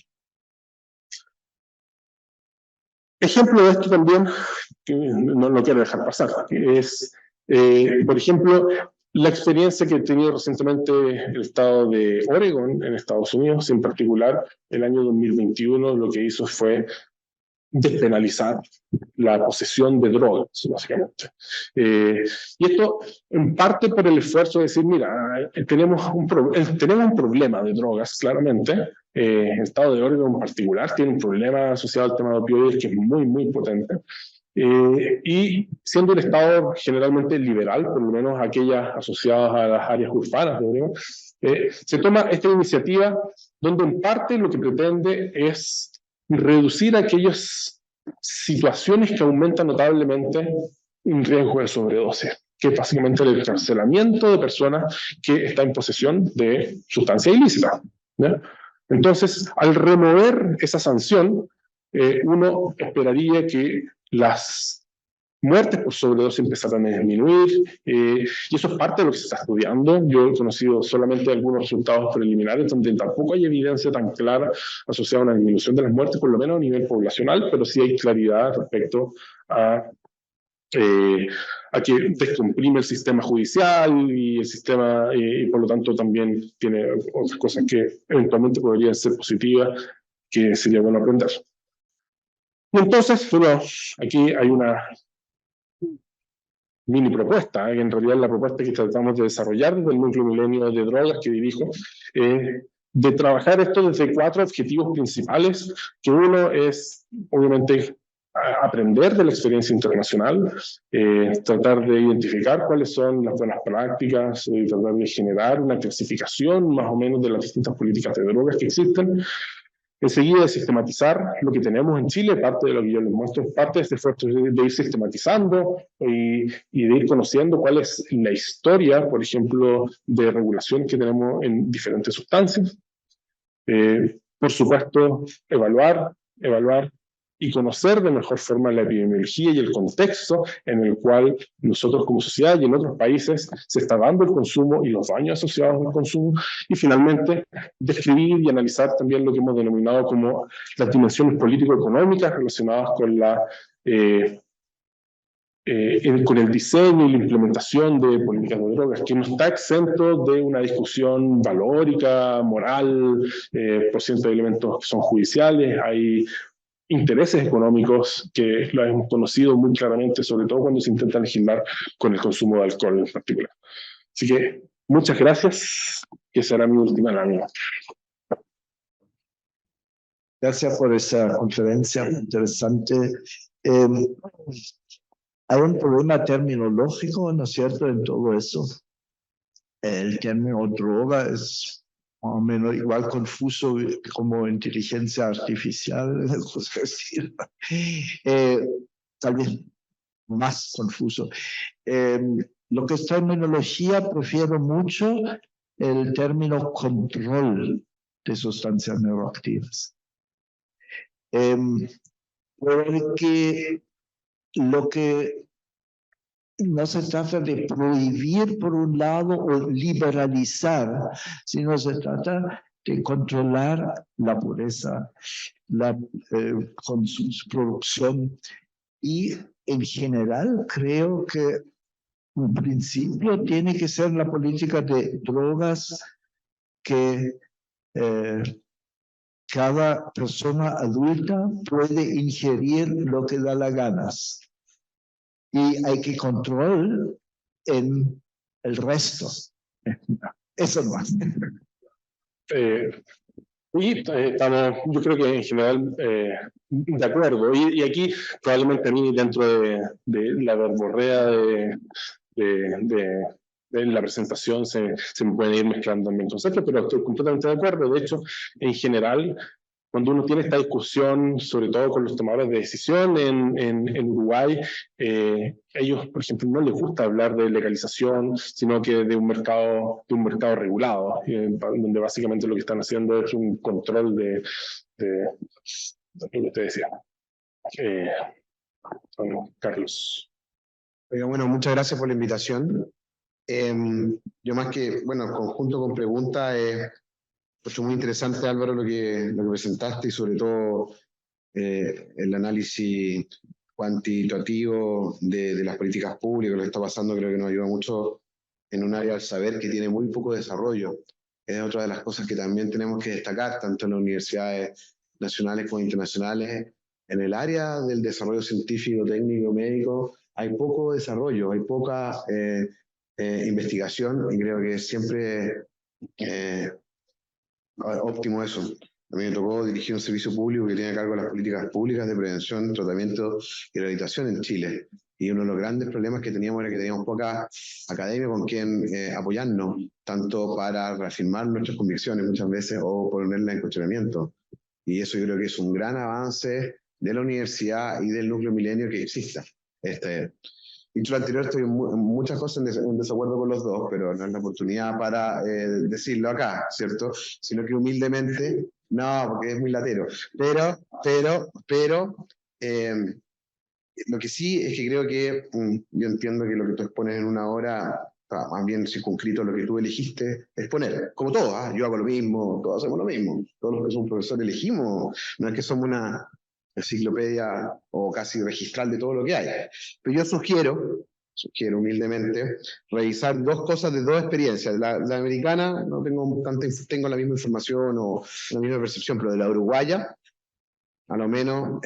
Ejemplo de esto también, que no lo quiero dejar pasar, es, por ejemplo, la experiencia que he tenido recientemente el estado de Oregon en Estados Unidos, en particular el año 2021 lo que hizo fue despenalizar la posesión de drogas, básicamente. Y esto en parte por el esfuerzo de decir, mira, tenemos un problema de drogas, claramente. El estado de Oregon en particular tiene un problema asociado al tema de opioides que es muy, muy potente. Y siendo un estado generalmente liberal, por lo menos aquellas asociadas a las áreas urbanas de Oregon, se toma esta iniciativa donde en parte lo que pretende es reducir aquellas situaciones que aumentan notablemente un riesgo de sobredosis, que es básicamente el encarcelamiento de personas que están en posesión de sustancia ilícita, ¿ya? Entonces, al remover esa sanción, uno esperaría que las muertes por sobredosis empezaran a disminuir, y eso es parte de lo que se está estudiando. Yo he conocido solamente algunos resultados preliminares donde tampoco hay evidencia tan clara asociada a una disminución de las muertes, por lo menos a nivel poblacional, pero sí hay claridad respecto a que descomprime el sistema judicial y el sistema, y por lo tanto también tiene otras cosas que eventualmente podrían ser positivas, que sería bueno aprender. Y entonces, bueno, aquí hay una mini propuesta, que en realidad es la propuesta que tratamos de desarrollar desde el Núcleo Milenio de Drogas que dirijo, de trabajar esto desde 4 objetivos principales, que uno es, obviamente, aprender de la experiencia internacional, tratar de identificar cuáles son las buenas prácticas, tratar de generar una clasificación más o menos de las distintas políticas de drogas que existen, Enseguida de sistematizar lo que tenemos en Chile, parte de lo que yo les muestro es parte de este esfuerzo de ir sistematizando y de ir conociendo cuál es la historia, por ejemplo, de regulación que tenemos en diferentes sustancias. Por supuesto, evaluar y conocer de mejor forma la epidemiología y el contexto en el cual nosotros como sociedad y en otros países se está dando el consumo y los daños asociados al consumo, y finalmente describir y analizar también lo que hemos denominado como las dimensiones político-económicas relacionadas con con el diseño y la implementación de políticas de drogas, que no está exento de una discusión valórica, moral, por cierto, de elementos que son judiciales. Hay intereses económicos que lo hemos conocido muy claramente, sobre todo cuando se intenta legislar con el consumo de alcohol en particular. Así que muchas gracias, que será mi última lámina.
Gracias por esa conferencia interesante. Hay un problema terminológico, ¿no es cierto?, en todo eso. El término droga es más o menos igual confuso como inteligencia artificial, es decir, tal vez más confuso. Lo que es terminología, prefiero mucho el término control de sustancias neuroactivas. Porque lo que no se trata de prohibir por un lado o liberalizar, sino se trata de controlar la pureza, con su producción. Y en general creo que un principio tiene que ser la política de drogas que cada persona adulta puede ingerir lo que da la gana. Y hay que control en el resto. Eso más.
Estamos, yo creo que en general de acuerdo. Y aquí probablemente a mí dentro de la verborrea de la presentación se me pueden ir mezclando también conceptos, pero estoy completamente de acuerdo. De hecho, en general, cuando uno tiene esta discusión, sobre todo con los tomadores de decisión en Uruguay, ellos, por ejemplo, no les gusta hablar de legalización, sino que de un mercado regulado, donde básicamente lo que están haciendo es un control de lo que usted decía. Bueno, Carlos.
Oiga, bueno, muchas gracias por la invitación. Yo más que, bueno, conjunto con preguntas, pues muy interesante, Álvaro, lo que presentaste y sobre todo el análisis cuantitativo de las políticas públicas, lo que está pasando, creo que nos ayuda mucho en un área del saber que tiene muy poco desarrollo. Es otra de las cosas que también tenemos que destacar, tanto en las universidades nacionales como internacionales. En el área del desarrollo científico, técnico, médico, hay poco desarrollo, hay poca investigación, y creo que siempre óptimo eso. A mí me tocó dirigir un servicio público que tiene a cargo las políticas públicas de prevención, tratamiento y rehabilitación en Chile. Y uno de los grandes problemas que teníamos era que teníamos poca academia con quien apoyarnos, tanto para reafirmar nuestras convicciones muchas veces o ponerla en cuestionamiento. Y eso yo creo que es un gran avance de la universidad y del núcleo milenio que exista. Dicho lo anterior, estoy en muchas cosas en desacuerdo con los dos, pero no es la oportunidad para decirlo acá, ¿cierto? Sino que humildemente, no, porque es muy latero. Pero lo que sí es que creo que yo entiendo que lo que tú expones en una hora, más bien circunscrito a lo que tú elegiste exponer. Como todos, yo hago lo mismo, todos hacemos lo mismo. Todos los que somos profesores elegimos, no es que somos una enciclopedia o casi registral de todo lo que hay. Pero yo sugiero humildemente, revisar dos cosas de dos experiencias. La americana, no tengo tengo la misma información o la misma percepción, pero de la uruguaya, a lo menos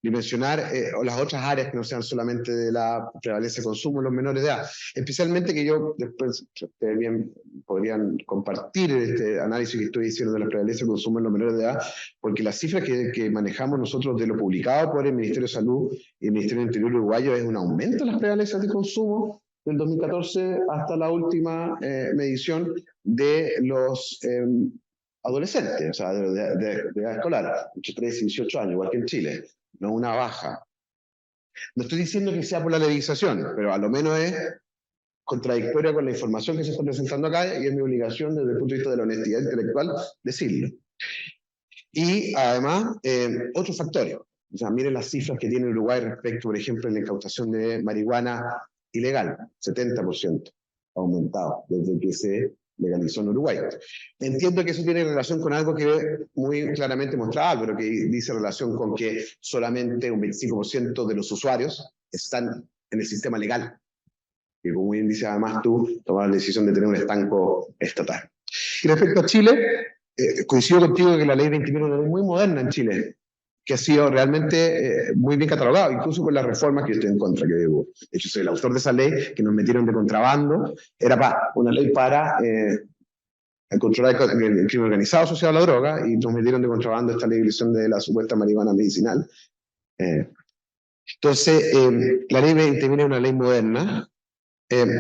dimensionar las otras áreas que no sean solamente de la prevalencia de consumo en los menores de edad. Especialmente que yo, después, ustedes bien podrían compartir este análisis que estoy diciendo de la prevalencia de consumo en los menores de edad, porque las cifras que manejamos nosotros de lo publicado por el Ministerio de Salud y el Ministerio del Interior uruguayo es un aumento en las prevalencias de consumo del 2014 hasta la última medición de los adolescentes, o sea, de edad escolar, entre 13 y 18 años, igual que en Chile, no una baja. No estoy diciendo que sea por la legislación, pero a lo menos es contradictoria con la información que se está presentando acá y es mi obligación desde el punto de vista de la honestidad intelectual decirlo. Y además, otros factores. O sea, miren las cifras que tiene Uruguay respecto, por ejemplo, en la incautación de marihuana ilegal, 70% aumentado desde que se legalizó en Uruguay. Entiendo que eso tiene relación con algo que muy claramente mostrado, pero que dice relación con que solamente un 25% de los usuarios están en el sistema legal. Y como bien dice además tú, tomar la decisión de tener un estanco estatal. Y respecto a Chile, coincido contigo que la ley 20.000 es una ley muy moderna en Chile, que ha sido realmente muy bien catalogada, incluso con las reformas que yo estoy en contra, que de hecho soy el autor de esa ley, que nos metieron de contrabando, era una ley para controlar el crimen organizado asociado a la droga, y nos metieron de contrabando esta legalización de la supuesta marihuana medicinal. Entonces, la ley 20.000 es una ley moderna.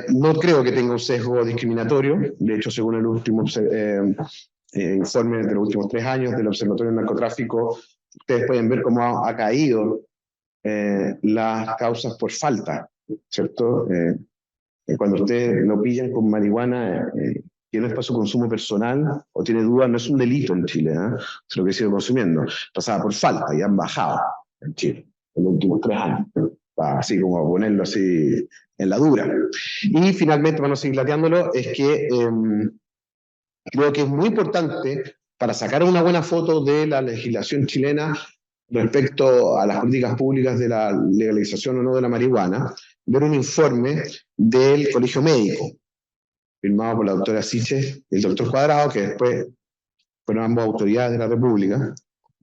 No creo que tenga un sesgo discriminatorio. De hecho, según el último informe de los últimos 3 años del Observatorio del Narcotráfico, ustedes pueden ver cómo ha caído las causas por falta, ¿cierto? Cuando ustedes lo pillan con marihuana que no es para su consumo personal o tiene dudas, no es un delito en Chile, es lo que sigue consumiendo. Pasaba por falta y han bajado en Chile en los últimos 3 años. Así como ponerlo así en la dura. Y finalmente, para no seguir lateándolo, es que creo que es muy importante para sacar una buena foto de la legislación chilena respecto a las políticas públicas de la legalización o no de la marihuana, ver un informe del Colegio Médico, firmado por la doctora Siche y el doctor Cuadrado, que después fueron ambas autoridades de la República,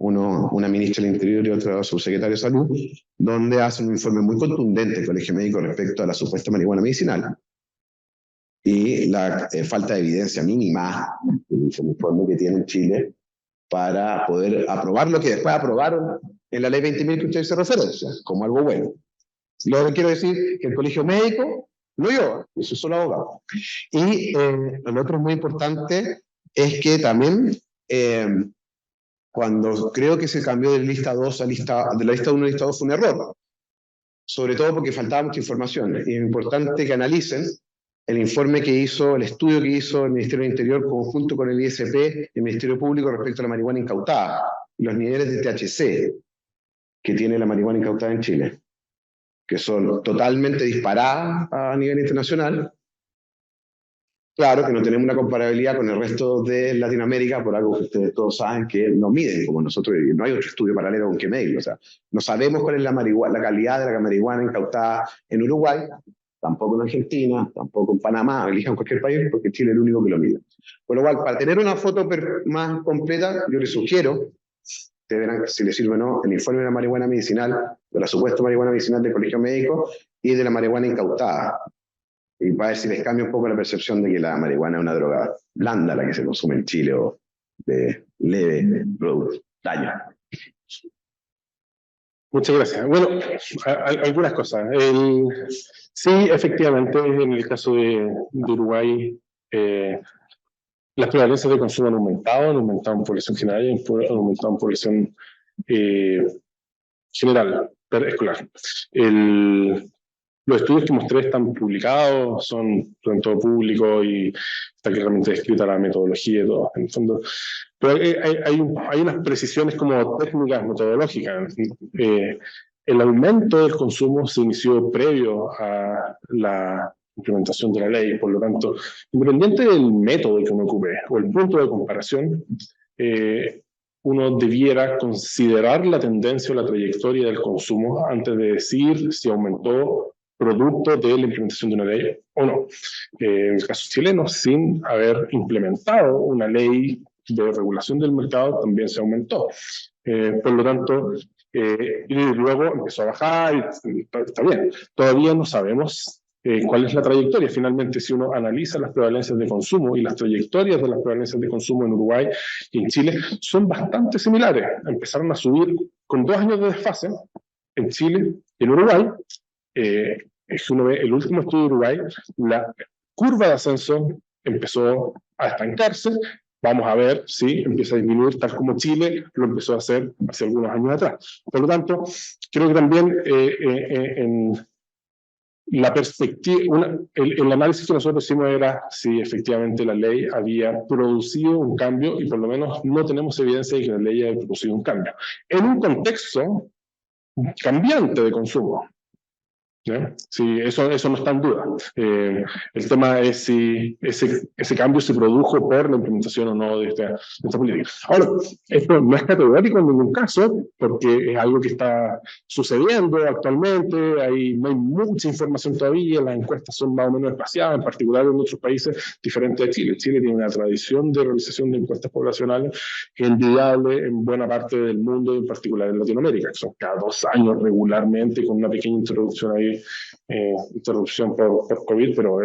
una ministra del Interior y otro subsecretario de Salud, donde hacen un informe muy contundente el Colegio Médico respecto a la supuesta marihuana medicinal y la falta de evidencia mínima, el informe que tiene en Chile, para poder aprobar lo que después aprobaron en la ley 20.000 que usted se referencia, como algo bueno. Lo que quiero decir que el Colegio Médico lo dio, eso es solo abogado. Y lo otro muy importante es que también cuando creo que se cambió de lista 2 de la lista 1 a lista 2 fue un error, sobre todo porque faltaba mucha información. Y es importante que analicen el informe que hizo, el estudio que hizo el Ministerio del Interior conjunto con el ISP y el Ministerio Público respecto a la marihuana incautada y los niveles de THC que tiene la marihuana incautada en Chile, que son totalmente disparadas a nivel internacional. Claro que no tenemos una comparabilidad con el resto de Latinoamérica por algo que ustedes todos saben que no miden como nosotros, y no hay otro estudio paralelo con que medir. O sea, no sabemos cuál es la calidad de la marihuana incautada en Uruguay, tampoco en Argentina, tampoco en Panamá, elijan cualquier país, porque Chile es el único que lo mide. Por lo cual, para tener una foto más completa, yo les sugiero, ustedes verán si les sirve o no, el informe de la marihuana medicinal, de la supuesta marihuana medicinal del Colegio Médico y de la marihuana incautada. Y para ver si les cambia un poco la percepción de que la marihuana es una droga blanda la que se consume en Chile o de leve daño.
Muchas gracias. Bueno, algunas cosas. Sí, efectivamente, en el caso de Uruguay, las prevalencias de consumo han aumentado en población general y han aumentado en población general, escolar. Los estudios que mostré están publicados, son en todo público y está claramente descrita la metodología y todo, en el fondo. Pero hay unas precisiones como técnicas, metodológicas. El aumento del consumo se inició previo a la implementación de la ley, por lo tanto, independiente del método que uno ocupe o el punto de comparación, uno debiera considerar la tendencia o la trayectoria del consumo antes de decir si aumentó producto de la implementación de una ley o no. En el caso chileno, sin haber implementado una ley de regulación del mercado, también se aumentó. Por lo tanto, y luego empezó a bajar, y está bien. Todavía no sabemos cuál es la trayectoria. Finalmente, si uno analiza las prevalencias de consumo y las trayectorias de las prevalencias de consumo en Uruguay y en Chile, son bastante similares. Empezaron a subir con 2 años de desfase en Chile y en Uruguay. Si uno ve el último estudio de Uruguay, la curva de ascenso empezó a estancarse vamos a ver si empieza a disminuir, tal como Chile lo empezó a hacer hace algunos años atrás. Por lo tanto, creo que también en la perspectiva, el análisis que nosotros hicimos era si efectivamente la ley había producido un cambio, y por lo menos no tenemos evidencia de que la ley haya producido un cambio. En un contexto cambiante de consumo. ¿Ya? Sí, eso no está en duda. El tema es si ese cambio se produjo por la implementación o no de esta política. Ahora, esto no es categórico en ningún caso, porque es algo que está sucediendo actualmente, no hay mucha información todavía, las encuestas son más o menos espaciadas, en particular en otros países diferentes de Chile. Chile tiene una tradición de realización de encuestas poblacionales envidiable en buena parte del mundo, en particular en Latinoamérica, que son cada 2 años regularmente, con una pequeña introducción ahí, interrupción por COVID, pero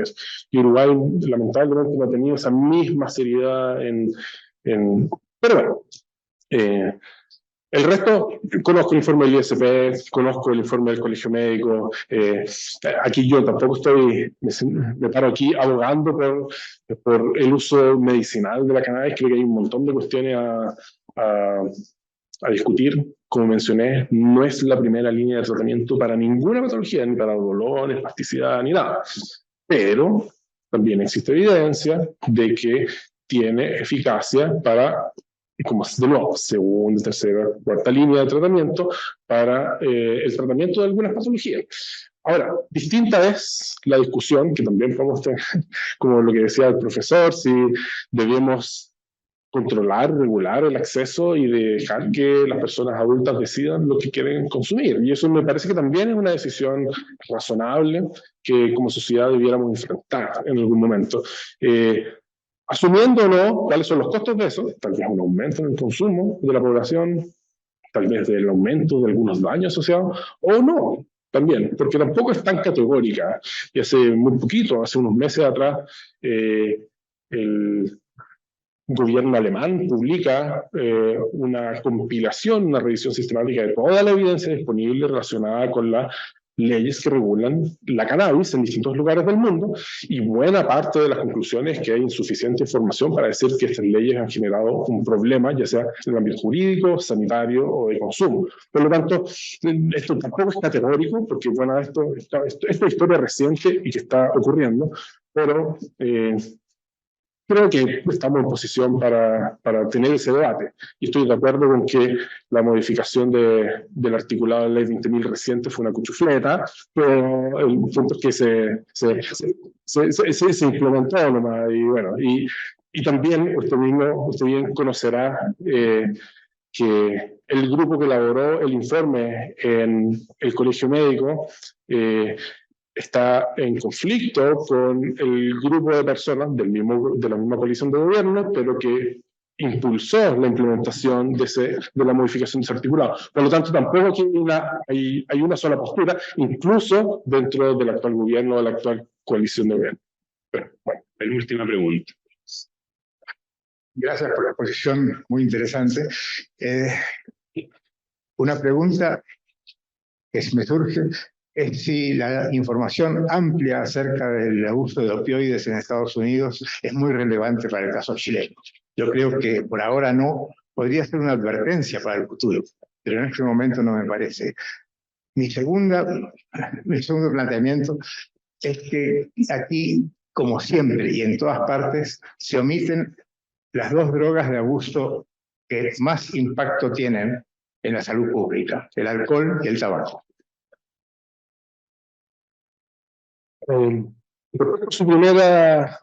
y Uruguay lamentablemente no ha tenido esa misma seriedad pero bueno, el resto, conozco el informe del ISP, conozco el informe del Colegio Médico, aquí yo tampoco me paro aquí abogando por el uso medicinal de la cannabis. Creo que hay un montón de cuestiones a discutir. Como mencioné, no es la primera línea de tratamiento para ninguna patología, ni para dolor, espasticidad, ni nada. Pero también existe evidencia de que tiene eficacia para, como de nuevo, segunda, tercera, cuarta línea de tratamiento para el tratamiento de algunas patologías. Ahora, distinta es la discusión que también podemos tener, como lo que decía el profesor, si debemos controlar, regular el acceso y dejar que las personas adultas decidan lo que quieren consumir. Y eso me parece que también es una decisión razonable que como sociedad debiéramos enfrentar en algún momento. Asumiendo o no cuáles son los costos de eso, tal vez un aumento en el consumo de la población, tal vez del aumento de algunos daños asociados, o no, también, porque tampoco es tan categórica. Y hace muy poquito, hace unos meses atrás, el gobierno alemán publica una compilación, una revisión sistemática de toda la evidencia disponible relacionada con las leyes que regulan la cannabis en distintos lugares del mundo, y buena parte de las conclusiones es que hay insuficiente información para decir que estas leyes han generado un problema, ya sea en el ámbito jurídico, sanitario o de consumo. Por lo tanto, esto tampoco es categórico, porque bueno, esto es historia reciente y que está ocurriendo, pero creo que estamos en posición para tener ese debate. Y estoy de acuerdo con que la modificación del articulado de la ley 20.000 reciente fue una cuchufleta, pero el punto es que se implementó nomás. Y bueno, y también usted bien conocerá que el grupo que elaboró el informe en el Colegio Médico está en conflicto con el grupo de personas de la misma coalición de gobierno, pero que impulsó la implementación de la modificación de ese articulado. Por lo tanto, tampoco hay una sola postura, incluso dentro del actual gobierno, de la actual coalición de gobierno. Pero, bueno, la última pregunta.
Gracias por la exposición, muy interesante. Una pregunta que me surge es si la información amplia acerca del abuso de opioides en Estados Unidos es muy relevante para el caso chileno. Yo creo que por ahora no, podría ser una advertencia para el futuro, pero en este momento no me parece. Mi segundo planteamiento es que aquí, como siempre y en todas partes, se omiten las 2 drogas de abuso que más impacto tienen en la salud pública, el alcohol y el tabaco.
Respecto a su primera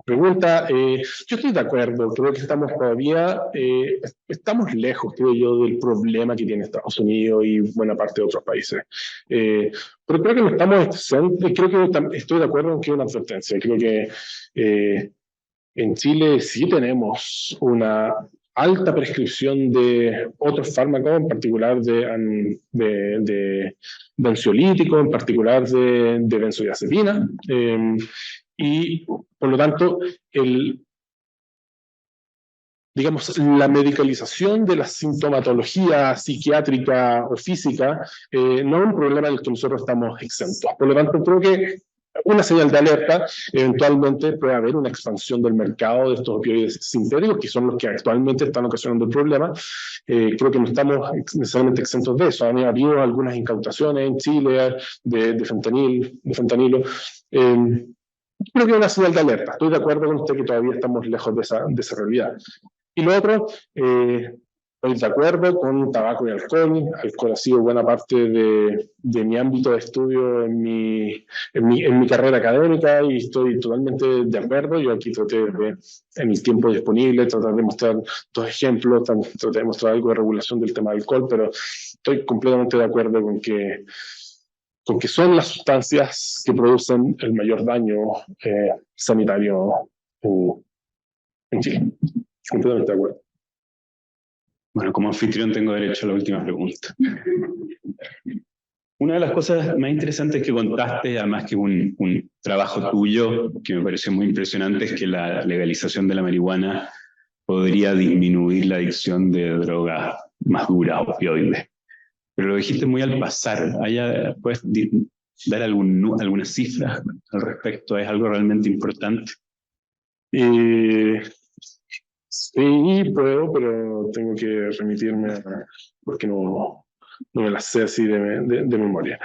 pregunta, yo estoy de acuerdo, creo que estamos lejos, creo yo, del problema que tiene Estados Unidos y buena parte de otros países. Pero creo que no estamos exentos, creo que estoy de acuerdo en que es una advertencia. Creo que en Chile sí tenemos una alta prescripción de otros fármacos, en particular de ansiolíticos, en particular de benzodiazepina, y por lo tanto, digamos, la medicalización de la sintomatología psiquiátrica o física no es un problema del que nosotros estamos exentos. Por lo tanto, creo que una señal de alerta. Eventualmente puede haber una expansión del mercado de estos opioides sintéticos, que son los que actualmente están ocasionando el problema. Creo que no estamos necesariamente exentos de eso. Han habido algunas incautaciones en Chile de fentanilo. Creo que es una señal de alerta. Estoy de acuerdo con usted que todavía estamos lejos de esa realidad. Y lo otro, estoy de acuerdo con tabaco y alcohol. Alcohol ha sido buena parte de mi ámbito de estudio en mi carrera académica y estoy totalmente de acuerdo. Yo aquí traté en el tiempo disponible, tratar de mostrar dos ejemplos, traté de mostrar algo de regulación del tema del alcohol, pero estoy completamente de acuerdo con que son las sustancias que producen el mayor daño sanitario en Chile. Completamente de acuerdo.
Bueno, como anfitrión tengo derecho a la última pregunta. Una de las cosas más interesantes que contaste, además que un trabajo tuyo que me pareció muy impresionante, es que la legalización de la marihuana podría disminuir la adicción de drogas más duras, opioides. Pero lo dijiste muy al pasar. ¿Puedes dar algunas cifras al respecto? ¿Es algo realmente importante?
Sí, puedo, pero tengo que remitirme porque no me las sé así de memoria.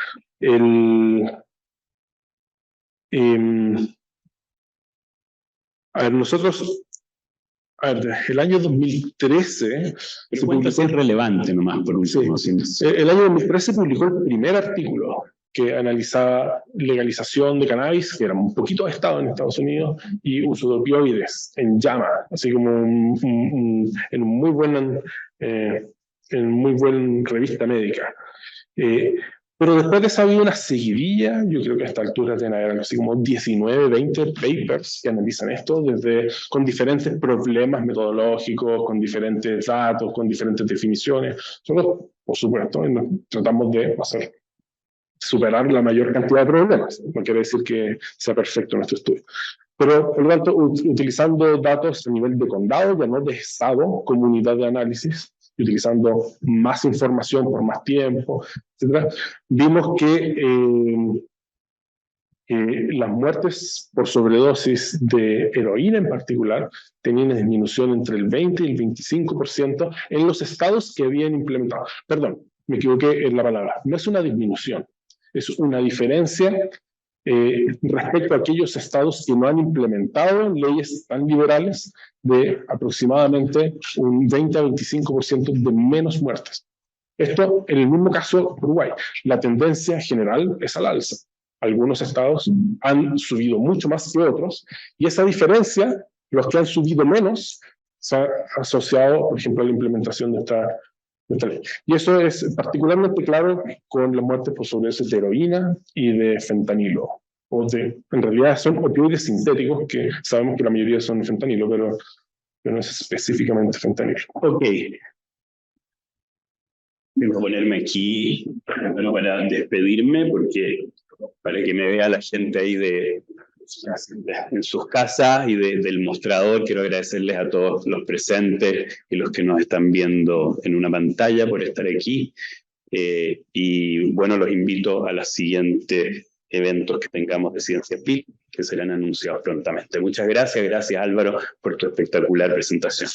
Nosotros, el año 2013...
Pero cuenta si es relevante nomás por último.
Sí. El año 2013 publicó el primer artículo que analizaba legalización de cannabis, que era un poquito de estado en Estados Unidos, y uso de opioides en JAMA, así como en muy buena revista médica. Pero después de eso había una seguidilla, yo creo que a esta altura tienen haber así como 19, 20 papers que analizan esto, con diferentes problemas metodológicos, con diferentes datos, con diferentes definiciones. Nosotros, por supuesto, tratamos de superar la mayor cantidad de problemas. No quiere decir que sea perfecto nuestro estudio. Pero, por lo tanto, utilizando datos a nivel de condado, ya no de estado, comunidad de análisis, utilizando más información por más tiempo, etc., vimos que las muertes por sobredosis de heroína en particular tenían una disminución entre el 20 y el 25% en los estados que habían implementado. Perdón, me equivoqué en la palabra. No es una disminución, es una diferencia respecto a aquellos estados que no han implementado leyes tan liberales, de aproximadamente un 20 a 25% de menos muertes. Esto en el mismo caso Uruguay. La tendencia general es al alza. Algunos estados han subido mucho más que otros, y esa diferencia, los que han subido menos, se ha asociado, por ejemplo, a la implementación de esta ley. Y eso es particularmente claro con las muertes por sobredosis de heroína y de fentanilo. En realidad son opioides sintéticos, que sabemos que la mayoría son fentanilo, pero no es específicamente fentanilo.
Ok. Voy a ponerme aquí para despedirme, para que me vea la gente ahí en sus casas y del mostrador. Quiero agradecerles a todos los presentes y los que nos están viendo en una pantalla por estar aquí. Y bueno, los invito a los siguientes eventos que tengamos de Ciencia PIC, que serán anunciados prontamente. Muchas gracias. Gracias, Álvaro, por tu espectacular presentación.